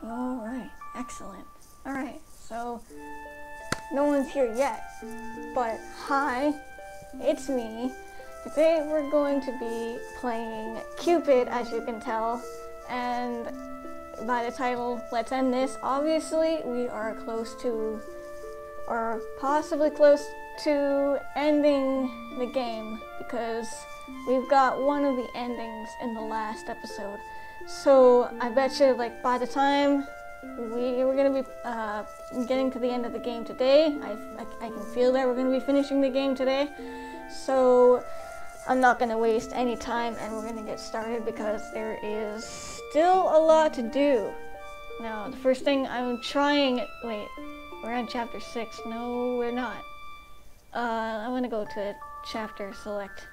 Alright, excellent. Alright, so no one's here yet, but hi, it's me. Today we're going to be playing Cupid, as you can tell, and by the title, Let's End This. Obviously, we are close to, or possibly close to ending the game, because we've got one of the endings in the last episode. So I bet you, like, by the time we're gonna be getting to the end of the game today, I can feel that we're gonna be finishing the game today. So I'm not gonna waste any time, and we're gonna get started because there is still a lot to do. Now, the first thing I'm trying. Wait, we're on chapter 6. No, we're not. I'm gonna go to chapter select.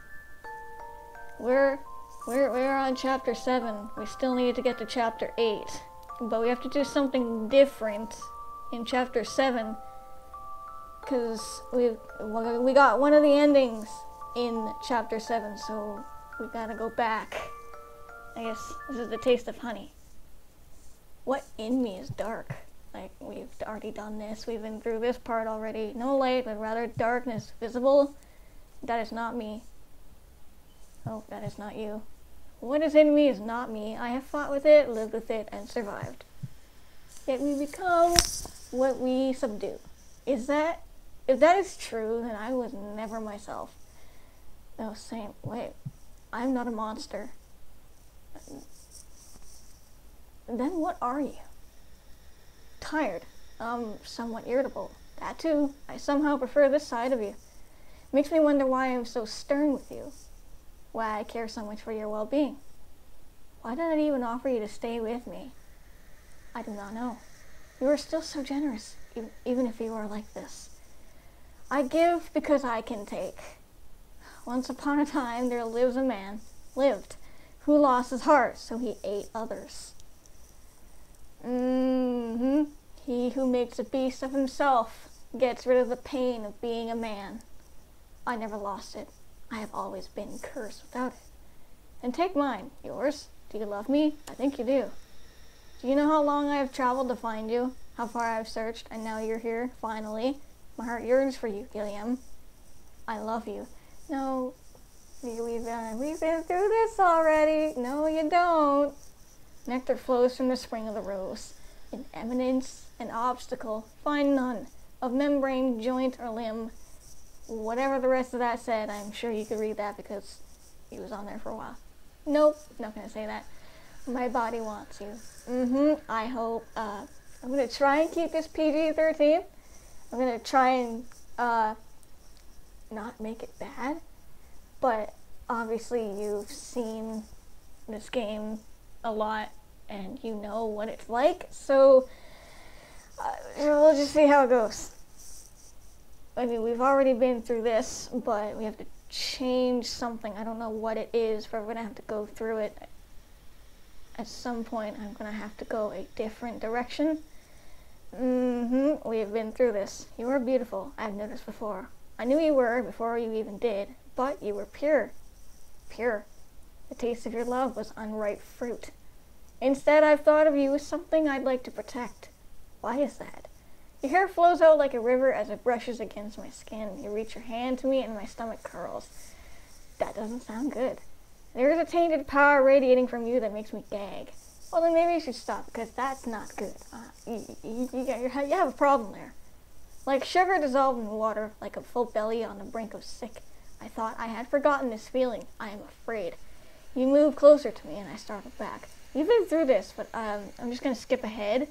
We're on chapter 7. We still need to get to chapter 8. But we have to do something different in chapter 7. Because we got one of the endings in chapter 7, so we gotta go back. I guess this is the taste of honey. What in me is dark? Like, we've already done this. We've been through this part already. No light, but rather darkness visible. That is not me. Oh, that is not you. What is in me is not me. I have fought with it, lived with it, and survived. Yet we become what we subdue. If that is true, then I was never myself. No, same. Wait, I'm not a monster. Then what are you? Tired. Somewhat irritable. That too. I somehow prefer this side of you. Makes me wonder why I'm so stern with you. Why I care so much for your well-being. Why did I even offer you to stay with me? I do not know. You are still so generous, even if you are like this. I give because I can take. Once upon a time, there lived, who lost his heart, so he ate others. He who makes a beast of himself gets rid of the pain of being a man. I never lost it. I have always been cursed without it. And take mine, yours. Do you love me? I think you do. Do you know how long I have traveled to find you? How far I have searched, and now you're here, finally. My heart yearns for you, Gilliam. I love you. No, we've been through this already. No, you don't. Nectar flows from the spring of the rose. In eminence and obstacle, find none. Of membrane, joint, or limb. Whatever the rest of that said, I'm sure you could read that because he was on there for a while. Nope, not gonna say that. My body wants you. I hope. I'm gonna try and keep this PG-13. I'm gonna try and not make it bad. But obviously you've seen this game a lot and you know what it's like. So we'll just see how it goes. I mean, we've already been through this, but we have to change something. I don't know what it is, but we're going to have to go through it. At some point, I'm going to have to go a different direction. We have been through this. You are beautiful, I've noticed before. I knew you were before you even did, but you were pure. Pure. The taste of your love was unripe fruit. Instead, I've thought of you as something I'd like to protect. Why is that? Your hair flows out like a river as it brushes against my skin. You reach your hand to me and my stomach curls. That doesn't sound good. There is a tainted power radiating from you that makes me gag. Well, then maybe you should stop, because that's not good. You have a problem there. Like sugar dissolved in water, like a full belly on the brink of sick. I thought I had forgotten this feeling. I am afraid. You move closer to me and I startled back. You've been through this, but I'm just going to skip ahead.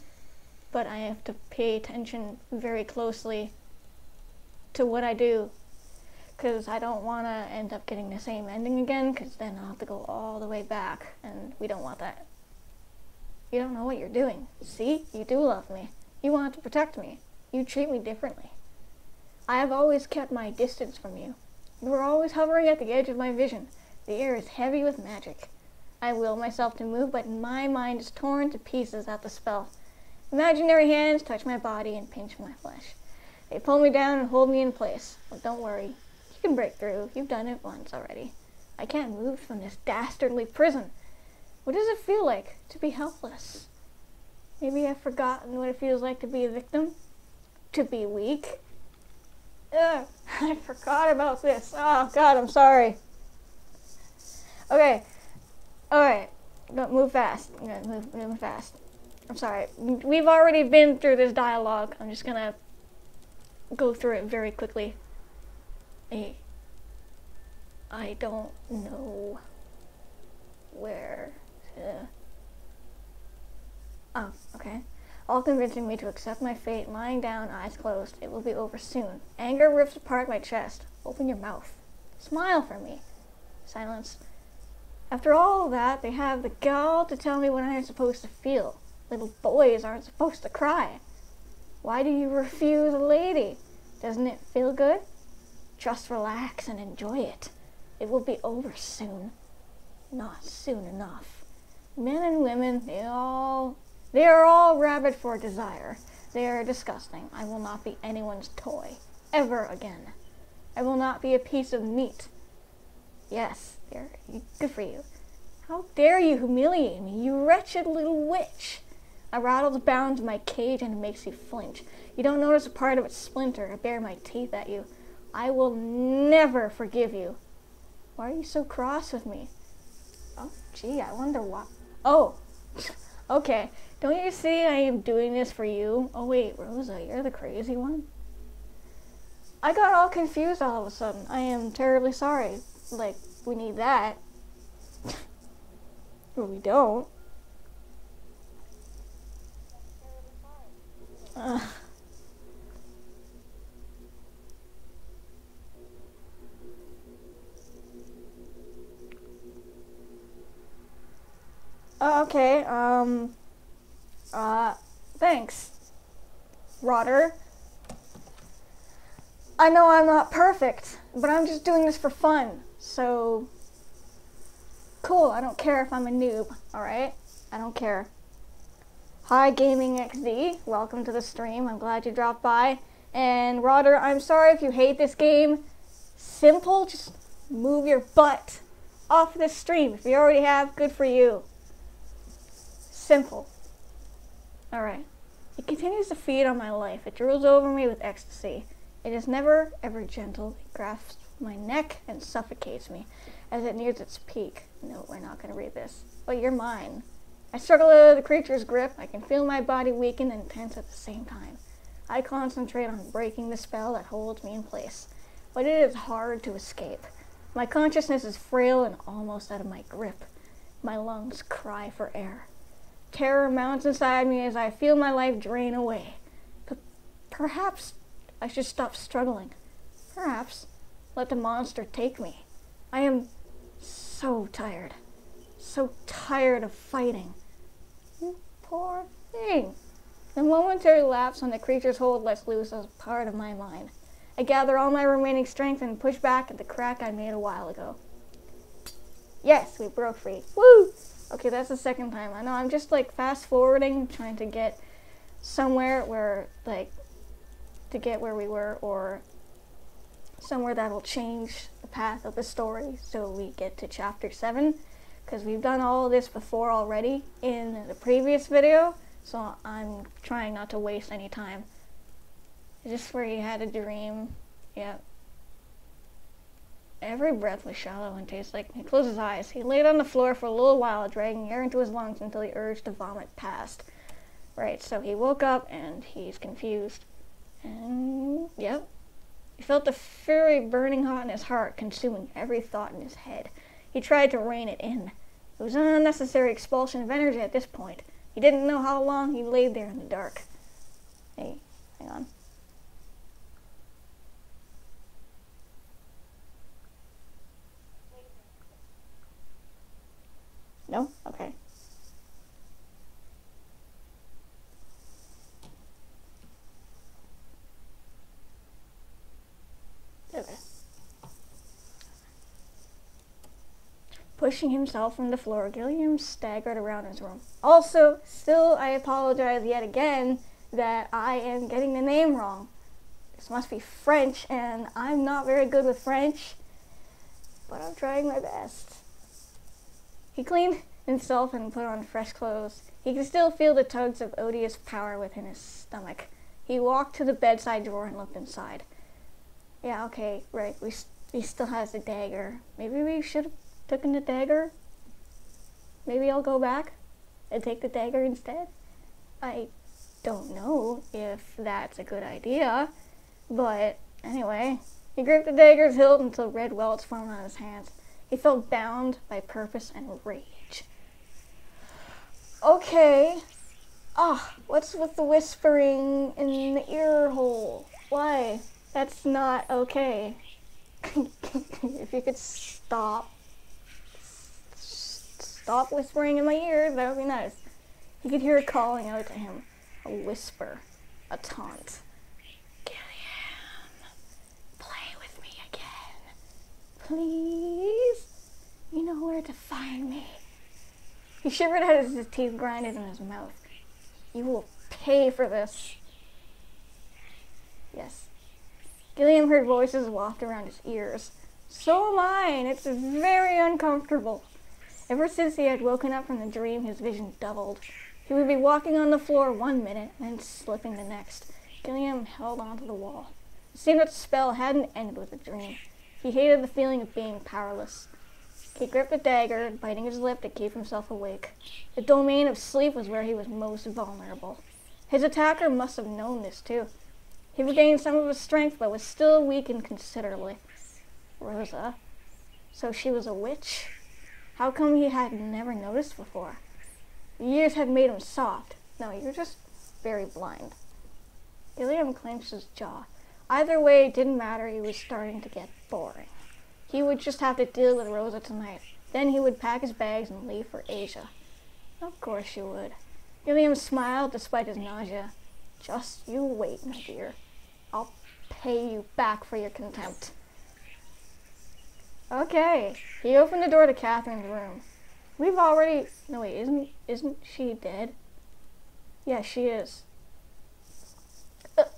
But I have to pay attention very closely to what I do, because I don't want to end up getting the same ending again, because then I'll have to go all the way back, and we don't want that. You don't know what you're doing. See? You do love me. You want to protect me. You treat me differently. I have always kept my distance from you. You are always hovering at the edge of my vision. The air is heavy with magic. I will myself to move, but my mind is torn to pieces at the spell. Imaginary hands touch my body and pinch my flesh. They pull me down and hold me in place. But don't worry. You can break through. You've done it once already. I can't move from this dastardly prison. What does it feel like to be helpless? Maybe I've forgotten what it feels like to be a victim, to be weak. Ugh, I forgot about this. Oh God, I'm sorry. Okay, alright, move fast. Move fast. I'm sorry. We've already been through this dialogue. I'm just gonna go through it very quickly. I don't know where to... Oh, okay. All convincing me to accept my fate, lying down, eyes closed. It will be over soon. Anger rips apart my chest. Open your mouth. Smile for me. Silence. After all that, they have the gall to tell me what I am supposed to feel. Little boys aren't supposed to cry. Why do you refuse a lady? Doesn't it feel good? Just relax and enjoy it. It will be over soon. Not soon enough. Men and women, they are all rabid for desire. They are disgusting. I will not be anyone's toy. Ever again. I will not be a piece of meat. Yes, good for you. How dare you humiliate me, you wretched little witch. I rattle the bounds of my cage and it makes you flinch. You don't notice a part of it splinter. I bare my teeth at you. I will never forgive you. Why are you so cross with me? Oh, gee, I wonder why. Oh, okay. Don't you see I am doing this for you? Oh wait, Rosa, you're the crazy one? I got all confused all of a sudden. I am terribly sorry. Like, we need that. Well, we don't. Okay, thanks, Rotter. I know I'm not perfect, but I'm just doing this for fun, so... Cool, I don't care if I'm a noob, alright? I don't care. Hi, Gaming XD. Welcome to the stream. I'm glad you dropped by. And, Rotter, I'm sorry if you hate this game. Simple, just move your butt off this stream. If you already have, good for you. Simple. Alright. It continues to feed on my life. It drools over me with ecstasy. It is never, ever gentle. It grasps my neck and suffocates me as it nears its peak. No, we're not going to read this. But you're mine. I struggle out of the creature's grip. I can feel my body weaken and tense at the same time. I concentrate on breaking the spell that holds me in place. But it is hard to escape. My consciousness is frail and almost out of my grip. My lungs cry for air. Terror mounts inside me as I feel my life drain away. But perhaps I should stop struggling. Perhaps let the monster take me. I am so tired. So tired of fighting. You poor thing. The momentary lapse on the creature's hold lets loose as part of my mind. I gather all my remaining strength and push back at the crack I made a while ago. Yes, we broke free. Woo! Okay, that's the second time. I know, I'm just like fast forwarding, trying to get somewhere where, like, to get where we were, or somewhere that'll change the path of the story so we get to chapter 7. Because we've done all of this before already in the previous video, so I'm trying not to waste any time. Is this where he had a dream? Yep. Every breath was shallow and tastes like... He closed his eyes. He laid on the floor for a little while, dragging air into his lungs until the urge to vomit passed. Right, so he woke up and he's confused. And... yep. He felt the fury burning hot in his heart, consuming every thought in his head. He tried to rein it in. It was an unnecessary expulsion of energy at this point. He didn't know how long he lay there in the dark. Hey, hang on. No? Okay. Okay. Pushing himself from the floor, Gilliam staggered around his room. Also, still, I apologize yet again that I am getting the name wrong. This must be French, and I'm not very good with French, but I'm trying my best. He cleaned himself and put on fresh clothes. He could still feel the tugs of odious power within his stomach. He walked to the bedside drawer and looked inside. Yeah, okay, right, he still has the dagger. Maybe we should have taken the dagger? Maybe I'll go back and take the dagger instead? I don't know if that's a good idea, but anyway, he gripped the dagger's hilt until red welts formed on his hands. He felt bound by purpose and rage. Okay. What's with the whispering in the ear hole? Why? That's not okay. If you could stop whispering in my ears, that would be nice. He could hear it calling out to him. A whisper. A taunt. Gilliam, play with me again. Please? You know where to find me. He shivered as his teeth grinded in his mouth. You will pay for this. Yes. Gilliam heard voices waft around his ears. So am I, and it's very uncomfortable. Ever since he had woken up from the dream, his vision doubled. He would be walking on the floor 1 minute, then slipping the next. Gilliam held onto the wall. It seemed that the spell hadn't ended with the dream. He hated the feeling of being powerless. He gripped the dagger, biting his lip to keep himself awake. The domain of sleep was where he was most vulnerable. His attacker must have known this, too. He regained some of his strength, but was still weakened considerably. Rosa. So she was a witch? How come he had never noticed before? The years had made him soft. No, you're just very blind. Gilliam clenched his jaw. Either way, it didn't matter. He was starting to get boring. He would just have to deal with Rosa tonight. Then he would pack his bags and leave for Asia. Of course you would. Gilliam smiled despite his nausea. Just you wait, my dear. I'll pay you back for your contempt. Okay. He opened the door to Catherine's room. We've already... No, wait, isn't she dead? Yeah, she is.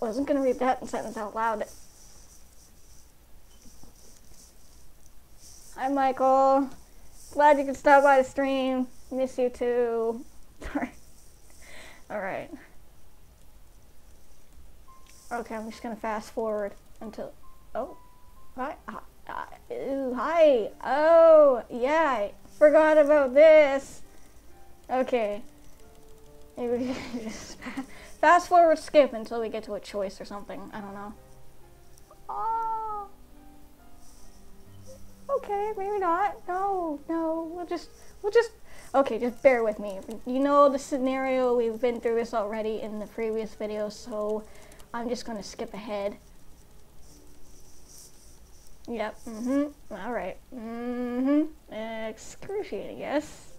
Wasn't gonna read that sentence out loud. Hi, Michael. Glad you could stop by the stream. Miss you too. Sorry. Alright. Okay, I'm just gonna fast forward until... Oh. Hi. Hi. Oh, yeah. I forgot about this. Okay. Maybe we can just fast forward skip until we get to a choice or something. I don't know. Oh. Okay, maybe not. No. We'll just okay, just bear with me. You know the scenario, we've been through this already in the previous video, so I'm just gonna skip ahead. Yep, alright. Excruciating, yes.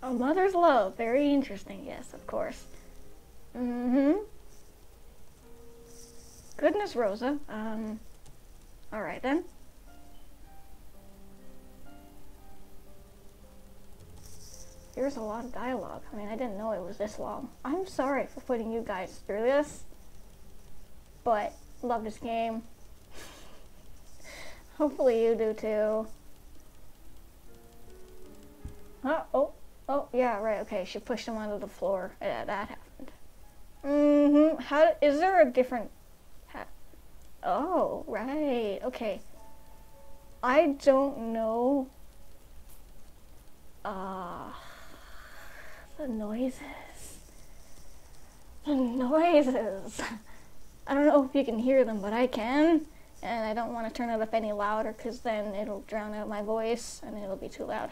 A mother's love, very interesting, yes, of course. Goodness, Rosa. Alright then. Here's a lot of dialogue. I mean, I didn't know it was this long. I'm sorry for putting you guys through this, but love this game. Hopefully you do too. Oh, yeah, right, okay, she pushed him onto the floor. Yeah, that happened. How, is there a different... Oh, right, okay. I don't know. The noises. The noises. I don't know if you can hear them, but I can. And I don't want to turn it up any louder because then it'll drown out my voice and it'll be too loud.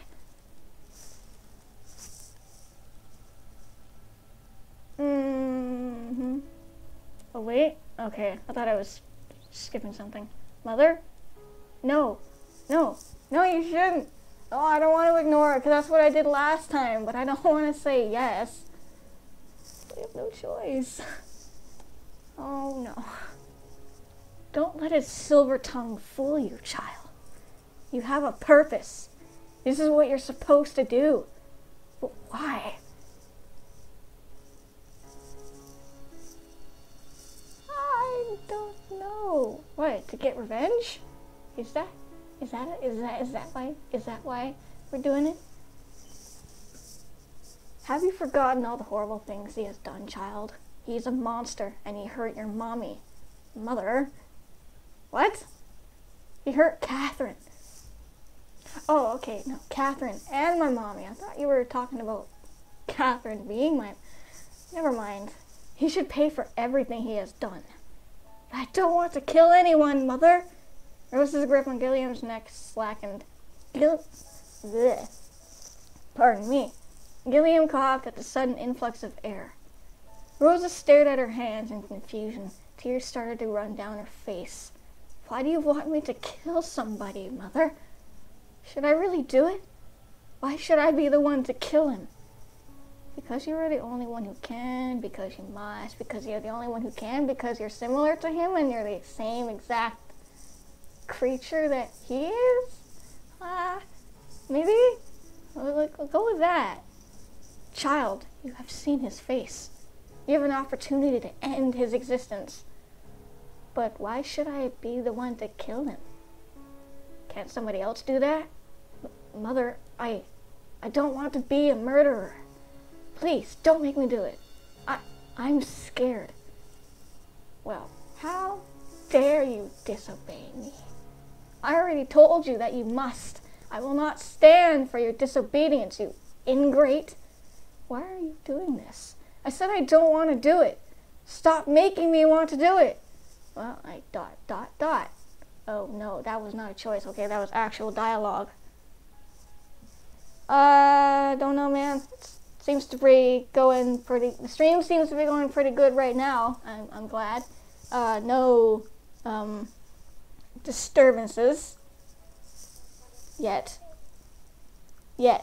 Oh, wait. Okay, I thought I was skipping something. Mother? No, you shouldn't. Oh, I don't want to ignore it because that's what I did last time, but I don't want to say yes. We have no choice. Oh, no. Don't let his silver tongue fool you, child. You have a purpose. This is what you're supposed to do. But why? I don't know. What, to get revenge? Is that why? for doing it? Have you forgotten all the horrible things he has done, child? He's a monster, and he hurt your mommy. Mother? What? He hurt Catherine. Oh, okay, no, Catherine and my mommy. I thought you were talking about Catherine being my... Never mind. He should pay for everything he has done. I don't want to kill anyone, Mother. Rose's grip on Gilliam's neck slackened. Blech. Pardon me. Gilliam coughed at the sudden influx of air. Rosa stared at her hands in confusion. Tears started to run down her face. Why do you want me to kill somebody, Mother? Should I really do it? Why should I be the one to kill him? Because you are the only one who can, because you must, because you're the only one who can, because you're similar to him and you're the same exact creature that he is? Maybe? I'll go with that. Child, you have seen his face. You have an opportunity to end his existence. But why should I be the one to kill him? Can't somebody else do that? Mother, I don't want to be a murderer. Please, don't make me do it. I'm scared. Well, how dare you disobey me? I already told you that you must. I will not stand for your disobedience, you ingrate. Why are you doing this? I said I don't want to do it. Stop making me want to do it. Well, Oh, no, that was not a choice. Okay, that was actual dialogue. Don't know, man. Seems to be going pretty... The stream seems to be going pretty good right now. I'm glad. No, disturbances. Yet. Yeah,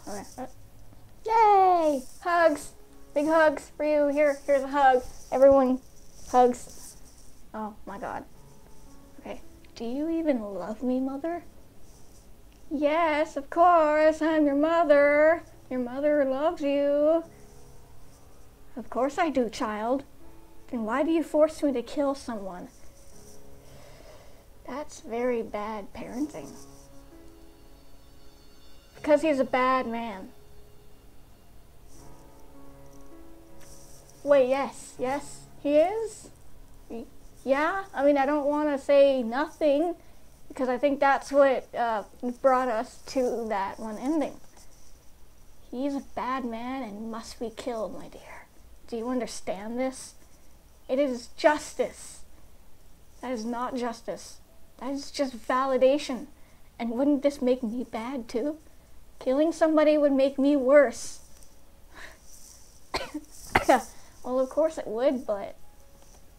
okay. Yay! Hugs! Big hugs for you. Here's a hug. Everyone, hugs. Oh my god. Okay. Do you even love me, Mother? Yes, of course. I'm your mother. Your mother loves you. Of course I do, child. Then why do you force me to kill someone? That's very bad parenting. Because he's a bad man. Wait, yes, he is? Yeah? I mean, I don't want to say nothing, because I think that's what brought us to that one ending. He's a bad man and must be killed, my dear. Do you understand this? It is justice. That is not justice. That is just validation. And wouldn't this make me bad, too? Killing somebody would make me worse. Well, of course it would, but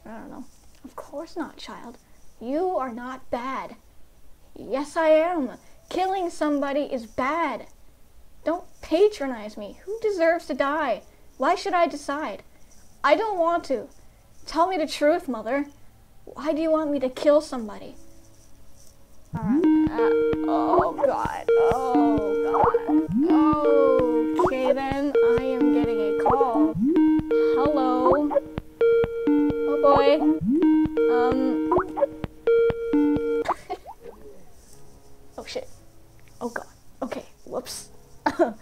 I don't know. Of course not, child. You are not bad. Yes, I am. Killing somebody is bad. Don't patronize me. Who deserves to die? Why should I decide? I don't want to. Tell me the truth, Mother. Why do you want me to kill somebody? Oh god. Okay then, I am getting a call. Hello. Oh boy. Oh shit. Oh god. Okay, whoops. I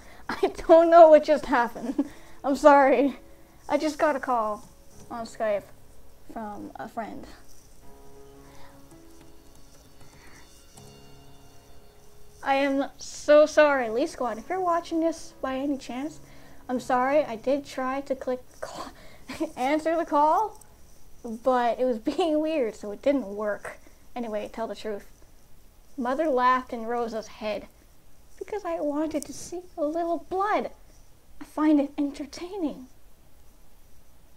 don't know what just happened. I'm sorry. I just got a call on Skype from a friend. I am so sorry, Lee Squad. If you're watching this by any chance, I'm sorry. I did try to click answer the call, but it was being weird, so it didn't work. Anyway, tell the truth. Mother laughed in Rosa's head because I wanted to see a little blood. I find it entertaining.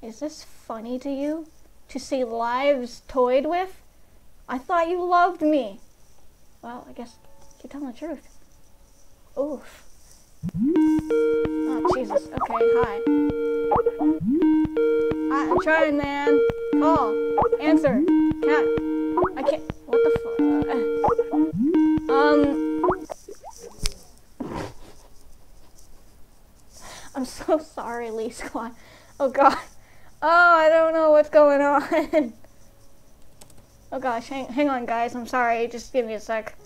Is this funny to you? To see lives toyed with? I thought you loved me. Well, I guess you're telling the truth. Oof. Oh, Jesus. Okay, hi. I'm trying, man. Call. Answer. Cat. I can't. What the fuck? I'm so sorry, Lee Squad. Oh god. Oh, I don't know what's going on. Oh gosh, hang on guys, I'm sorry, just give me a sec.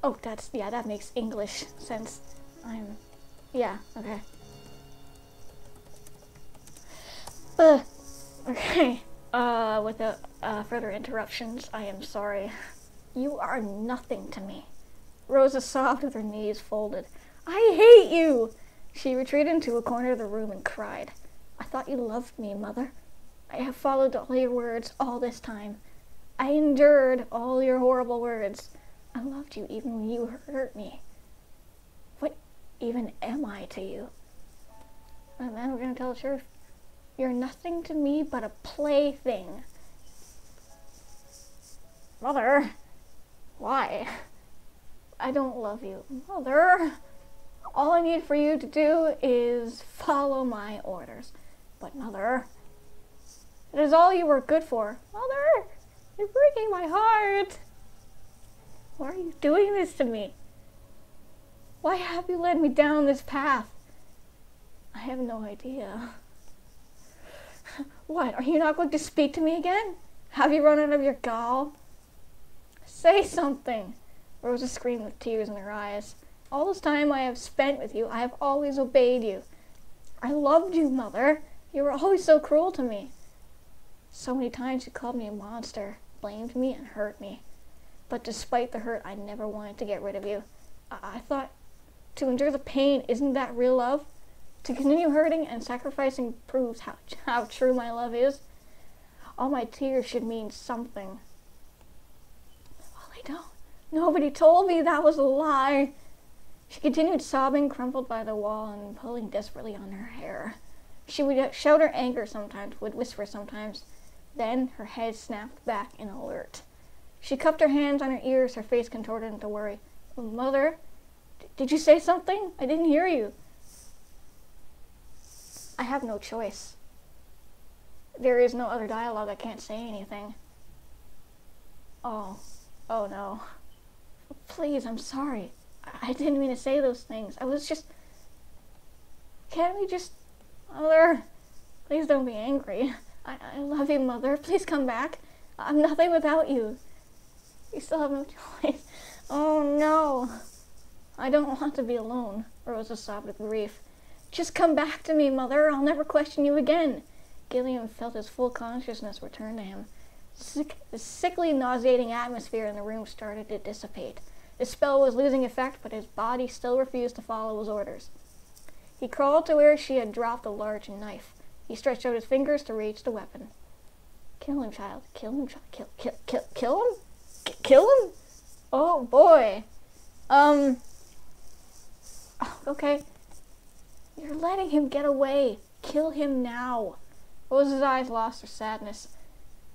Oh, yeah, that makes English sense. Yeah, okay. Okay, without further interruptions, I am sorry. You are nothing to me. Rosa sobbed with her knees folded. I hate you! She retreated into a corner of the room and cried. I thought you loved me, Mother. I have followed all your words all this time. I endured all your horrible words. I loved you even when you hurt me. What even am I to you? And then we're gonna tell the truth. You're nothing to me but a plaything. Mother, why? I don't love you. Mother, all I need for you to do is follow my orders. But Mother, it is all you were good for. Mother, you're breaking my heart. Why are you doing this to me? Why have you led me down this path? I have no idea. What, are you not going to speak to me again? Have you run out of your gall? Say something! Rosa screamed with tears in her eyes. All this time I have spent with you, I have always obeyed you. I loved you, Mother. You were always so cruel to me. So many times you called me a monster, blamed me, and hurt me. But despite the hurt, I never wanted to get rid of you. I thought, to endure the pain, isn't that real love? To continue hurting and sacrificing proves how true my love is. All my tears should mean something. Well, they don't. Nobody told me that was a lie. She continued sobbing, crumpled by the wall and pulling desperately on her hair. She would shout her anger sometimes, would whisper sometimes. Then her head snapped back in alert. She cupped her hands on her ears, her face contorted into worry. Mother, did you say something? I didn't hear you. I have no choice. There is no other dialogue. I can't say anything. Oh no. Please, I'm sorry. I didn't mean to say those things. I was just... Can't we just... Mother, please don't be angry. I love you, Mother. Please come back. I'm nothing without you. You still have no choice. Oh no. I don't want to be alone. Rosa sobbed with grief. Just come back to me, Mother. I'll never question you again. Gilliam felt his full consciousness return to him. The sickly, nauseating atmosphere in the room started to dissipate. The spell was losing effect, but his body still refused to follow his orders. He crawled to where she had dropped a large knife. He stretched out his fingers to reach the weapon. Kill him, child. Kill him, child. Kill him? Kill him? Oh, boy. Okay. You're letting him get away. Kill him now. Rose's eyes lost their sadness.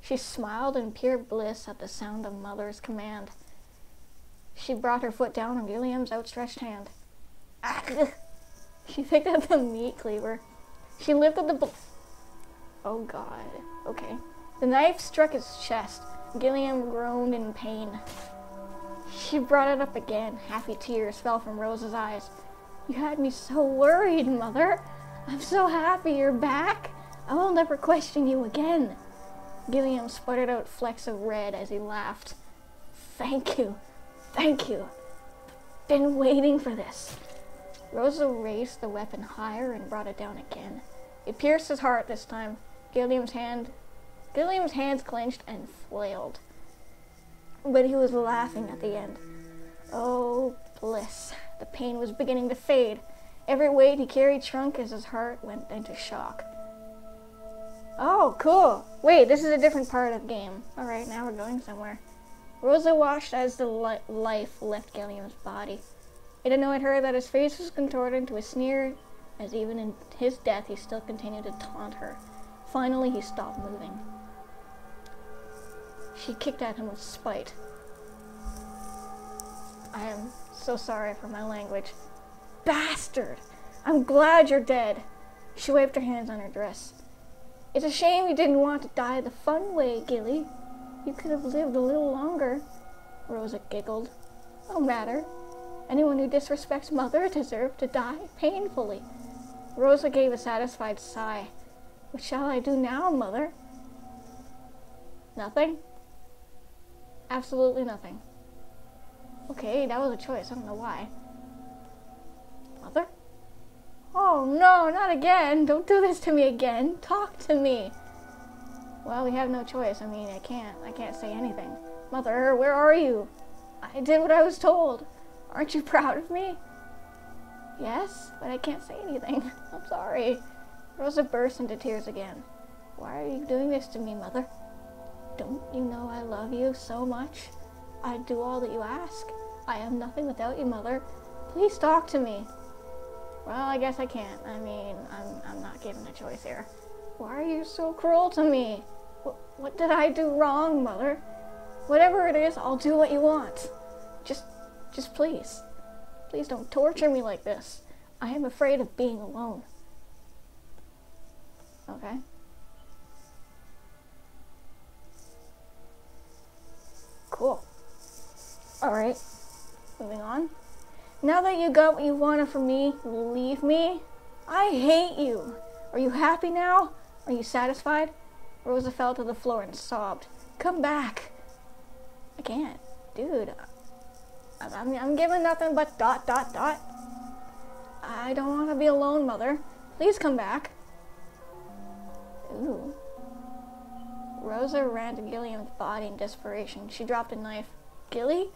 She smiled in pure bliss at the sound of Mother's command. She brought her foot down on Gilliam's outstretched hand. She picked up the meat cleaver. She lifted the Oh God. Okay. The knife struck his chest. Gilliam groaned in pain. She brought it up again. Happy tears fell from Rose's eyes. You had me so worried, Mother. I'm so happy you're back. I will never question you again. Gilliam sputtered out flecks of red as he laughed. Thank you. Thank you. Been waiting for this. Rosa raised the weapon higher and brought it down again. It pierced his heart this time. Gilliam's hands clenched and flailed. But he was laughing at the end. Oh, bliss. The pain was beginning to fade. Every weight he carried shrunk as his heart went into shock. Oh, cool. Wait, this is a different part of the game. Alright, now we're going somewhere. Rosa watched as the life left Gilliam's body. It annoyed her that his face was contorted into a sneer as even in his death he still continued to taunt her. Finally, he stopped moving. She kicked at him with spite. I am so sorry for my language. Bastard! I'm glad you're dead. She waved her hands on her dress. It's a shame you didn't want to die the fun way, Gilly. You could have lived a little longer. Rosa giggled. No matter. Anyone who disrespects Mother deserves to die painfully. Rosa gave a satisfied sigh. What shall I do now, Mother? Nothing? Absolutely nothing. Okay, that was a choice. I don't know why. Mother? Oh no, not again. Don't do this to me again. Talk to me. Well, we have no choice. I mean, I can't say anything. Mother, where are you? I did what I was told. Aren't you proud of me? Yes, but I can't say anything. I'm sorry. Rosa burst into tears again. Why are you doing this to me, Mother? Don't you know I love you so much? I'd do all that you ask. I am nothing without you, Mother. Please talk to me. Well, I guess I can't. I mean, I'm not given a choice here. Why are you so cruel to me? What did I do wrong, Mother? Whatever it is, I'll do what you want. Just please. Please don't torture me like this. I am afraid of being alone. Okay. Cool. Alright. Moving on. Now that you got what you wanted from me, leave me? I hate you. Are you happy now? Are you satisfied? Rosa fell to the floor and sobbed. Come back. I can't. Dude. I'm giving nothing but ... I don't want to be alone, Mother. Please come back. Ooh. Rosa ran to Gilliam's body in desperation. She dropped a knife. Gilly?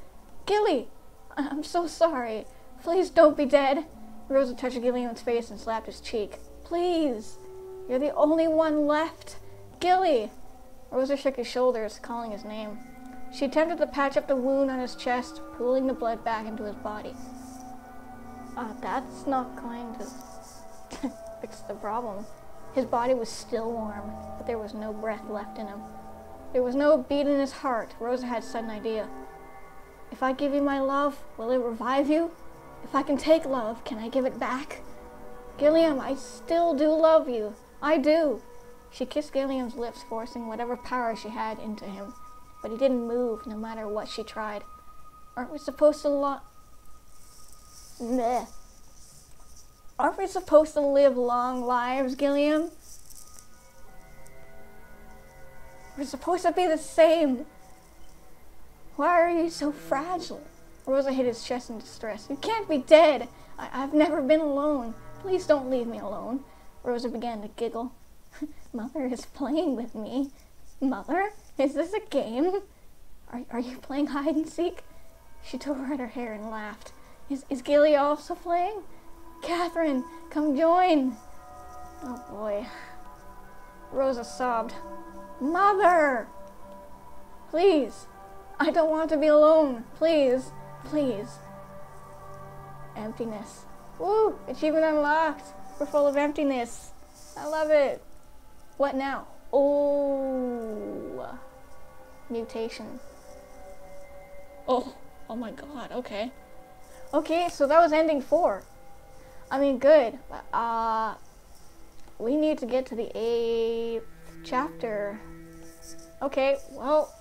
Gilly! I'm so sorry. Please don't be dead. Rosa touched Gilliam's face and slapped his cheek. Please. You're the only one left. Gilly! Rosa shook his shoulders, calling his name. She attempted to patch up the wound on his chest, pooling the blood back into his body. That's not going to fix the problem. His body was still warm, but there was no breath left in him. There was no beat in his heart. Rosa had a sudden idea. If I give you my love, will it revive you? If I can take love, can I give it back? Gilliam, I still do love you. I do. She kissed Gilliam's lips, forcing whatever power she had into him. But he didn't move, no matter what she tried. Aren't we supposed to Aren't we supposed to live long lives, Gilliam? We're supposed to be the same. Why are you so fragile? Rosa hit his chest in distress. You can't be dead. I've never been alone. Please don't leave me alone. Rosa began to giggle. Mother is playing with me. Mother? Is this a game? Are you playing hide and seek? She tore at her hair and laughed. Is Gilly also playing? Catherine, come join. Oh boy. Rosa sobbed. Mother! Please. I don't want to be alone. Please. Please. Emptiness. Woo! Achievement unlocked. We're full of emptiness. I love it. What now? Oh. Mutation. Oh my god, okay. Okay, so that was ending 4. I mean, good. But, we need to get to the 8th chapter. Okay, well,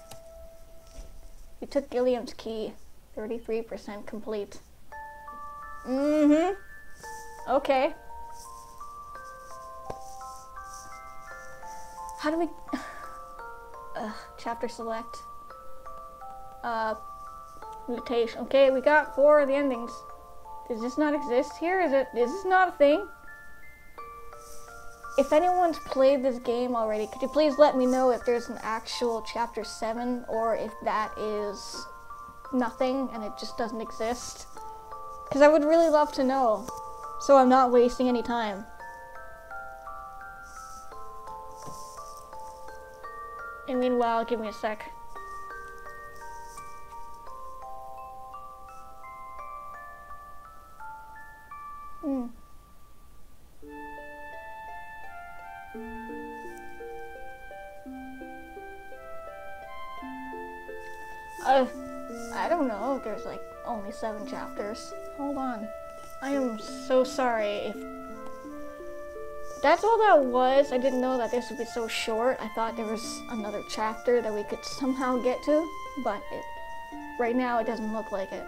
you took Gilliam's key. 33% complete. Okay. How do we... chapter select. Mutation. Okay, we got 4 of the endings. Does this not exist here? Is this not a thing? If anyone's played this game already, could you please let me know if there's an actual chapter 7 or if that is nothing and it just doesn't exist? Because I would really love to know, so I'm not wasting any time. And meanwhile, give me a sec. I don't know. There's like only 7 chapters. Hold on. I am so sorry if that's all that was. I didn't know that this would be so short. I thought there was another chapter that we could somehow get to, but right now it doesn't look like it.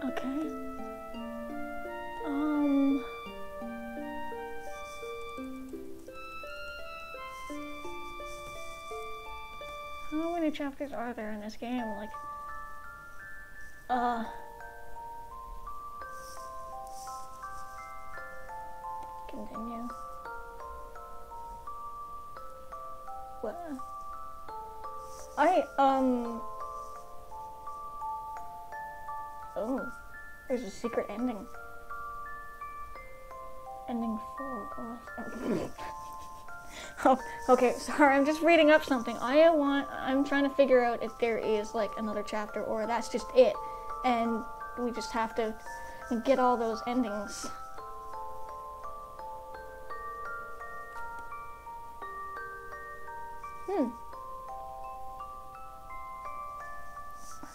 Okay. How many chapters are there in this game? Like, continue. What? Oh, there's a secret ending. Ending 4. Oh, okay, sorry, I'm just reading up something. I'm trying to figure out if there is like another chapter or that's just it. And we just have to get all those endings.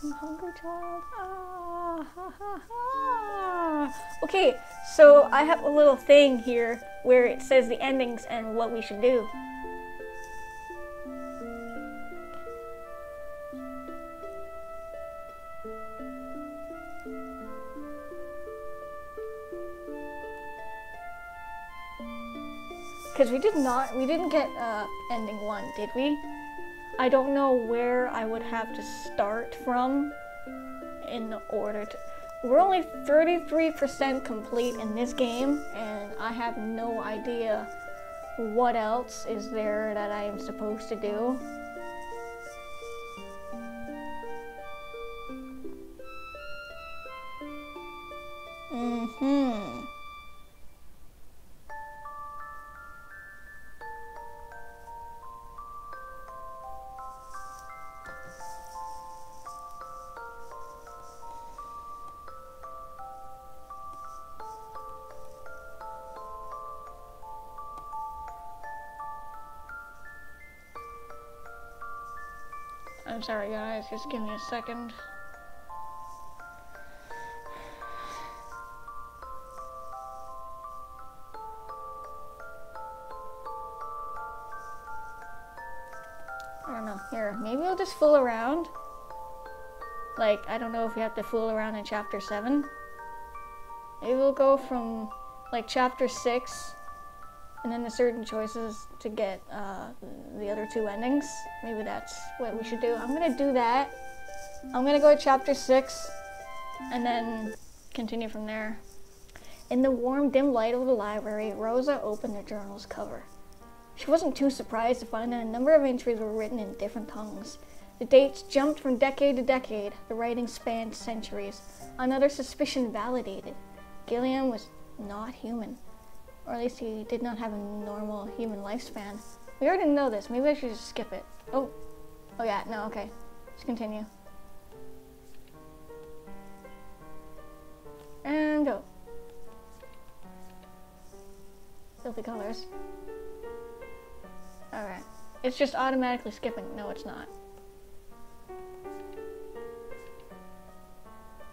I'm hungry, child. Okay, so I have a little thing here where it says the endings and what we should do. Because we didn't get ending 1, did we? I don't know where I would have to start from in order to... We're only 33% complete in this game, and I have no idea what else is there that I am supposed to do. I'm sorry guys, just give me a second. I don't know, here, maybe we'll just fool around. Like, I don't know if we have to fool around in chapter 7. Maybe we'll go from, like, chapter 6, and then the certain choices to get the other 2 endings. Maybe that's what we should do. I'm gonna do that. I'm gonna go to chapter 6, and then continue from there. In the warm, dim light of the library, Rosa opened the journal's cover. She wasn't too surprised to find that a number of entries were written in different tongues. The dates jumped from decade to decade. The writing spanned centuries. Another suspicion validated. Gilliam was not human. Or at least he did not have a normal human lifespan. We already know this. Maybe I should just skip it. Oh yeah, no, okay. Let's continue. And go. Filthy colors. Alright. It's just automatically skipping. No, it's not.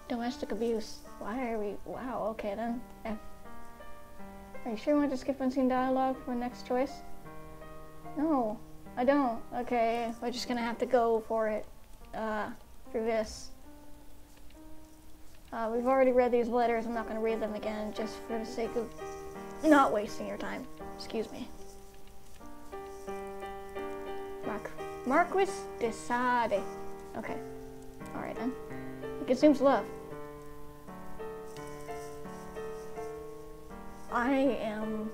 Domestic abuse. Why are we... Wow, okay then. F. Are you sure you want to skip unseen dialogue for the next choice? No, I don't. Okay, we're just gonna have to go for it through this. We've already read these letters. I'm not gonna read them again just for the sake of not wasting your time. Excuse me. Marquis de Sade. Okay. Alright then. It consumes love. I am...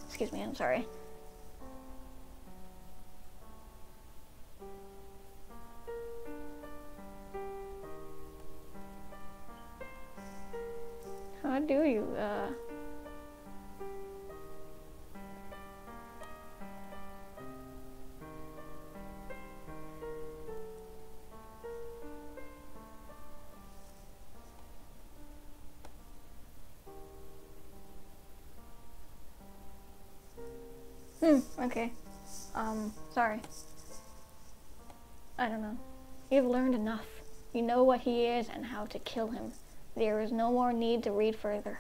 Excuse me, I'm sorry. How do you, Okay. Sorry. I don't know. You've learned enough. You know what he is and how to kill him. There is no more need to read further.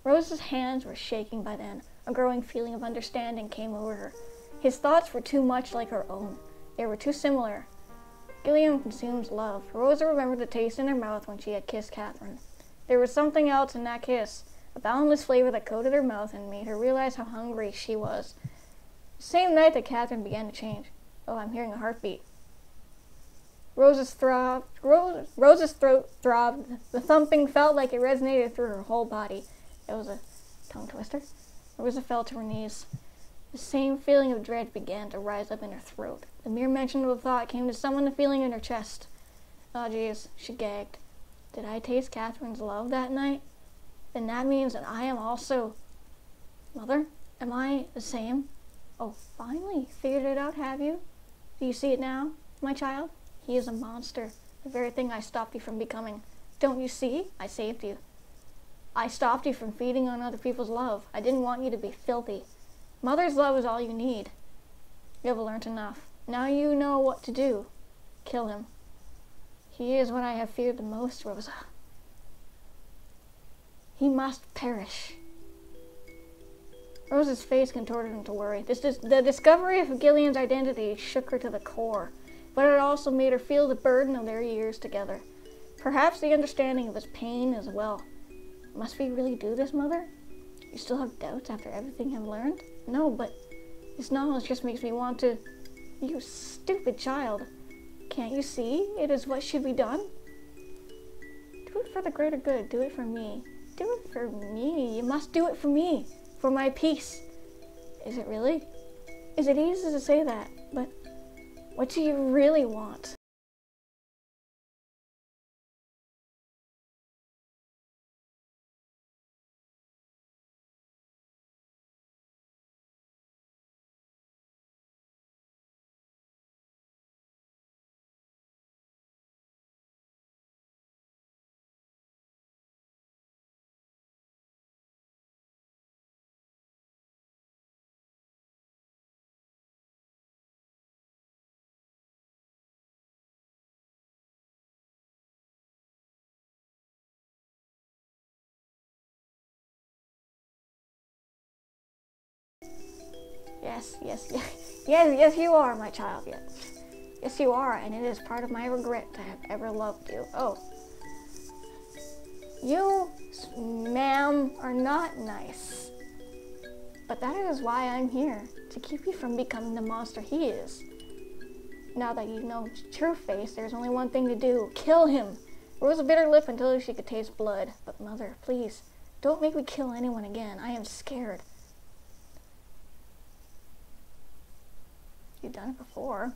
Rose's hands were shaking by then. A growing feeling of understanding came over her. His thoughts were too much like her own. They were too similar. Gilliam consumes love. Rosa remembered the taste in her mouth when she had kissed Catherine. There was something else in that kiss, a boundless flavor that coated her mouth and made her realize how hungry she was. The same night that Catherine began to change. Oh, I'm hearing a heartbeat. Rose's throat throbbed. The thumping felt like it resonated through her whole body. It was a tongue twister. Rosa fell to her knees. The same feeling of dread began to rise up in her throat. The mere mention of the thought came to summon the feeling in her chest. Oh, jeez, she gagged. Did I taste Catherine's love that night? Then that means that I am also... Mother, am I the same? Oh, finally, figured it out, have you? Do you see it now, my child? He is a monster, the very thing I stopped you from becoming. Don't you see? I saved you. I stopped you from feeding on other people's love. I didn't want you to be filthy. Mother's love is all you need. You have learned enough. Now you know what to do. Kill him. He is what I have feared the most, Rosa. He must perish. Rosa's face contorted into worry. The discovery of Gillian's identity shook her to the core, but it also made her feel the burden of their years together. Perhaps the understanding of his pain as well. Must we really do this, Mother? You still have doubts after everything I've learned? No, but this knowledge just makes me want to... You stupid child. Can't you see? It is what should be done. Do it for the greater good. Do it for me. Do it for me. You must do it for me. For my peace. Is it really? Is it easy to say that? But what do you really want? Yes, you are, my child, yes. Yes, you are, and it is part of my regret to have ever loved you. Oh. You, ma'am, are not nice. But that is why I'm here, to keep you from becoming the monster he is. Now that you know his true face, there's only one thing to do. Kill him! Rosa bit her lip until she could taste blood. But Mother, please, don't make me kill anyone again. I am scared. You've done it before.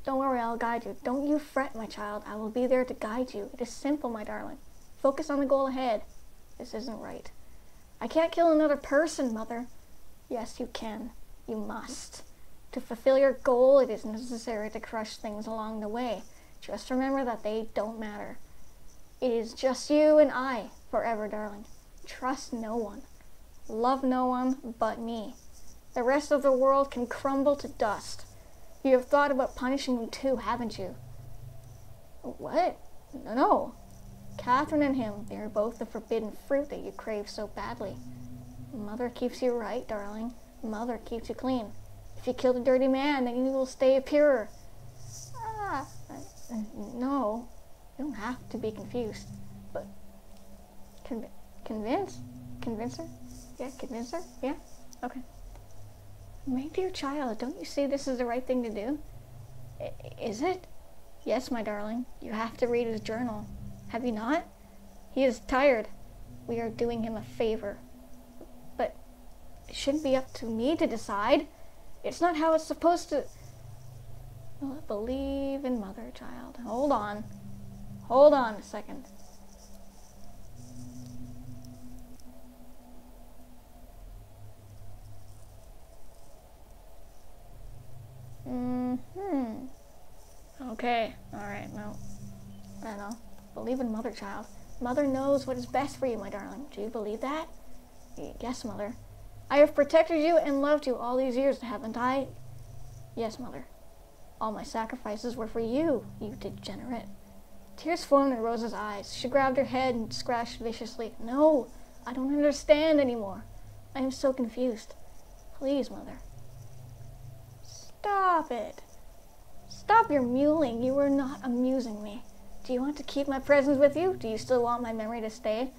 Don't worry, I'll guide you. Don't you fret, my child. I will be there to guide you. It is simple, my darling. Focus on the goal ahead. This isn't right. I can't kill another person, Mother. Yes, you can. You must. To fulfill your goal, it is necessary to crush things along the way. Just remember that they don't matter. It is just you and I, forever, darling. Trust no one. Love no one but me. The rest of the world can crumble to dust. You have thought about punishing me too, haven't you? What? No. Catherine and him, they are both the forbidden fruit that you crave so badly. Mother keeps you right, darling. Mother keeps you clean. If you kill the dirty man, then you will stay purer. No. You don't have to be confused. But convince? Convince her? Yeah, convince her? Yeah? Okay. My dear child, don't you see this is the right thing to do? Is it? Yes, my darling. You have to read his journal. Have you not? He is tired. We are doing him a favor. But it shouldn't be up to me to decide. It's not how it's supposed to... Well, believe in Mother, child. Hold on. Hold on a second. Okay, alright, no. I don't know. Believe in Mother, child. Mother knows what is best for you, my darling. Do you believe that? Yes, Mother. I have protected you and loved you all these years, haven't I? Yes, Mother. All my sacrifices were for you, you degenerate. Tears formed in Rosa's eyes. She grabbed her head and scratched viciously. No, I don't understand anymore. I am so confused. Please, Mother. Stop it. Stop your mewling. You are not amusing me. Do you want to keep my presence with you? Do you still want my memory to stay?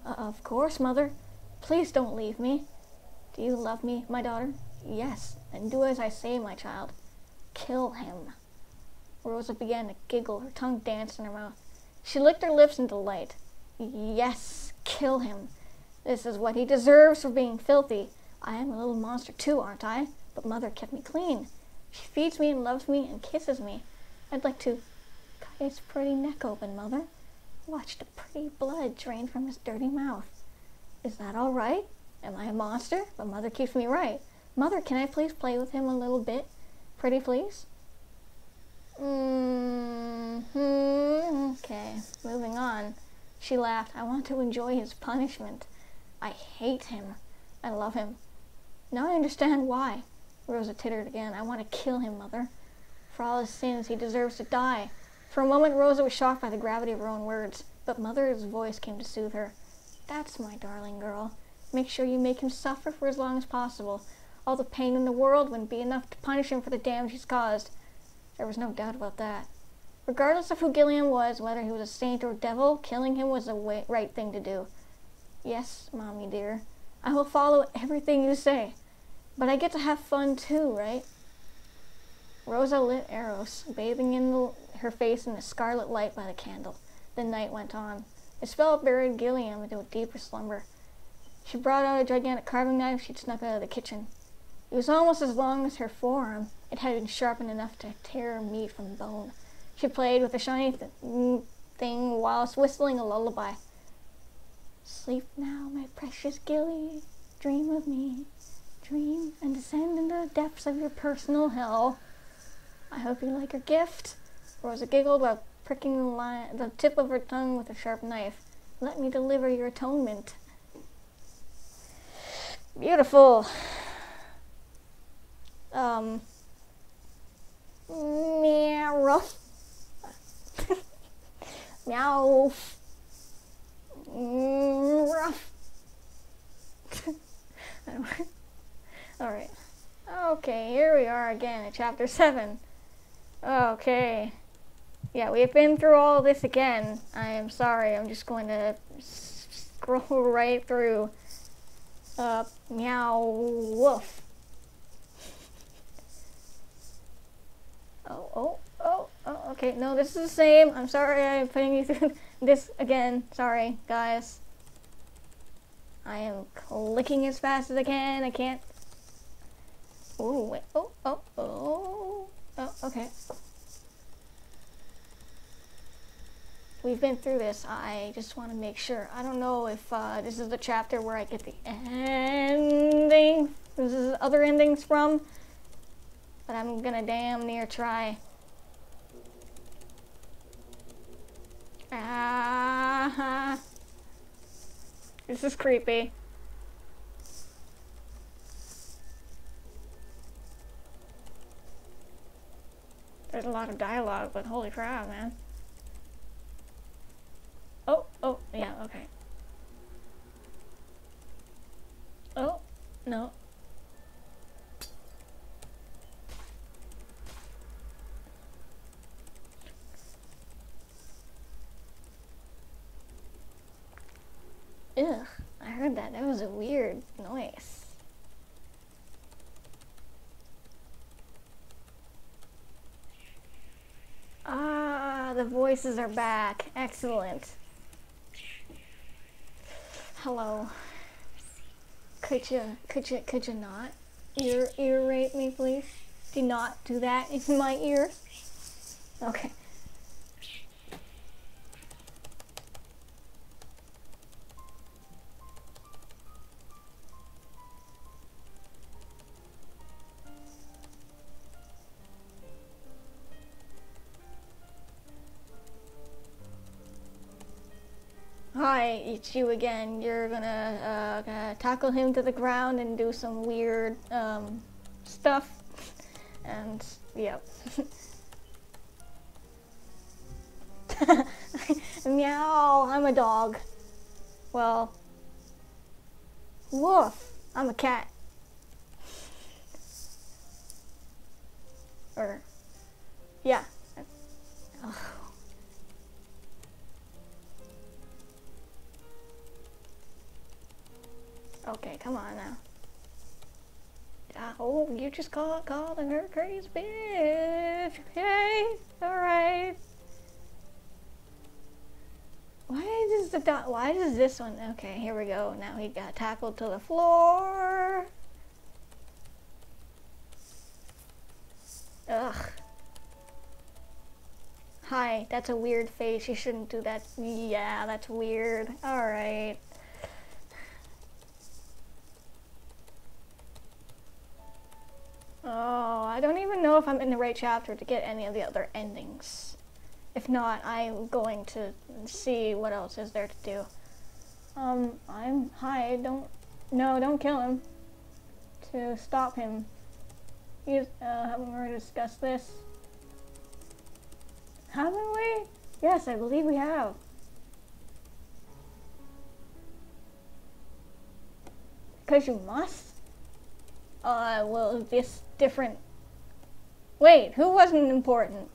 Of course, Mother. Please don't leave me. Do you love me, my daughter? Yes, and do as I say, my child. Kill him. Rosa began to giggle, her tongue danced in her mouth. She licked her lips in delight. Yes, kill him. This is what he deserves for being filthy. I am a little monster too, aren't I? But Mother kept me clean. She feeds me and loves me and kisses me. I'd like to cut his pretty neck open, Mother. Watch the pretty blood drain from his dirty mouth. Is that all right? Am I a monster? But Mother keeps me right. Mother, can I please play with him a little bit? Pretty please? Okay, moving on. She laughed. I want to enjoy his punishment. I hate him. I love him. Now I understand why. Rosa tittered again. I want to kill him, Mother. For all his sins, he deserves to die. For a moment, Rosa was shocked by the gravity of her own words, but Mother's voice came to soothe her. That's my darling girl. Make sure you make him suffer for as long as possible. All the pain in the world wouldn't be enough to punish him for the damage he's caused. There was no doubt about that. Regardless of who Gilliam was, whether he was a saint or devil, killing him was the right thing to do. Yes, Mommy dear. I will follow everything you say. But I get to have fun too, right? Rosa lit Eros, bathing her face in the scarlet light by the candle. The night went on. A spell buried Gilliam into a deeper slumber. She brought out a gigantic carving knife she'd snuck out of the kitchen. It was almost as long as her forearm. It had been sharpened enough to tear meat from bone. She played with the shiny thing whilst whistling a lullaby. Sleep now, my precious Gilly. Dream of me. Dream and descend into the depths of your personal hell. I hope you like your gift. Rosa giggled while pricking the tip of her tongue with a sharp knife. Let me deliver your atonement. Beautiful. Meow. Ruff. Meow. Ruff. Alright. Okay, here we are again at chapter 7. Okay. Yeah, we've been through all of this again. I am sorry, I'm just going to scroll right through. Meow. Woof. Oh, okay. No, this is the same. I'm sorry I'm putting you through this again. Sorry, guys. I am clicking as fast as I can. I can't. Oh, wait. Oh, okay. We've been through this. I just want to make sure. I don't know if this is the chapter where I get the ending. This is other endings from. But I'm gonna damn near try. This is creepy. There's a lot of dialogue, but holy crap, man. Oh, yeah, okay. Oh, no. Ugh, I heard that. That was a weird noise. Ah, the voices are back. Excellent. Hello. Could you not ear rape me, please? Do not do that in my ear. Okay. Hi, it's you again. You're gonna tackle him to the ground and do some weird stuff. And yep. Meow, I'm a dog. Well, woof, I'm a cat. Or, yeah. Ugh. Okay, come on now. Oh, you just called her crazy bitch. Okay, alright. Why does this one? Okay, here we go. Now he got tackled to the floor. Ugh. Hi, that's a weird face. You shouldn't do that. Yeah, that's weird. Alright. Oh, I don't even know if I'm in the right chapter to get any of the other endings. If not, I'm going to see what else is there to do. Hi, don't kill him. To stop him. Haven't we already discussed this? Haven't we? Yes, I believe we have. Because you must? Well, this different... Wait, who wasn't important?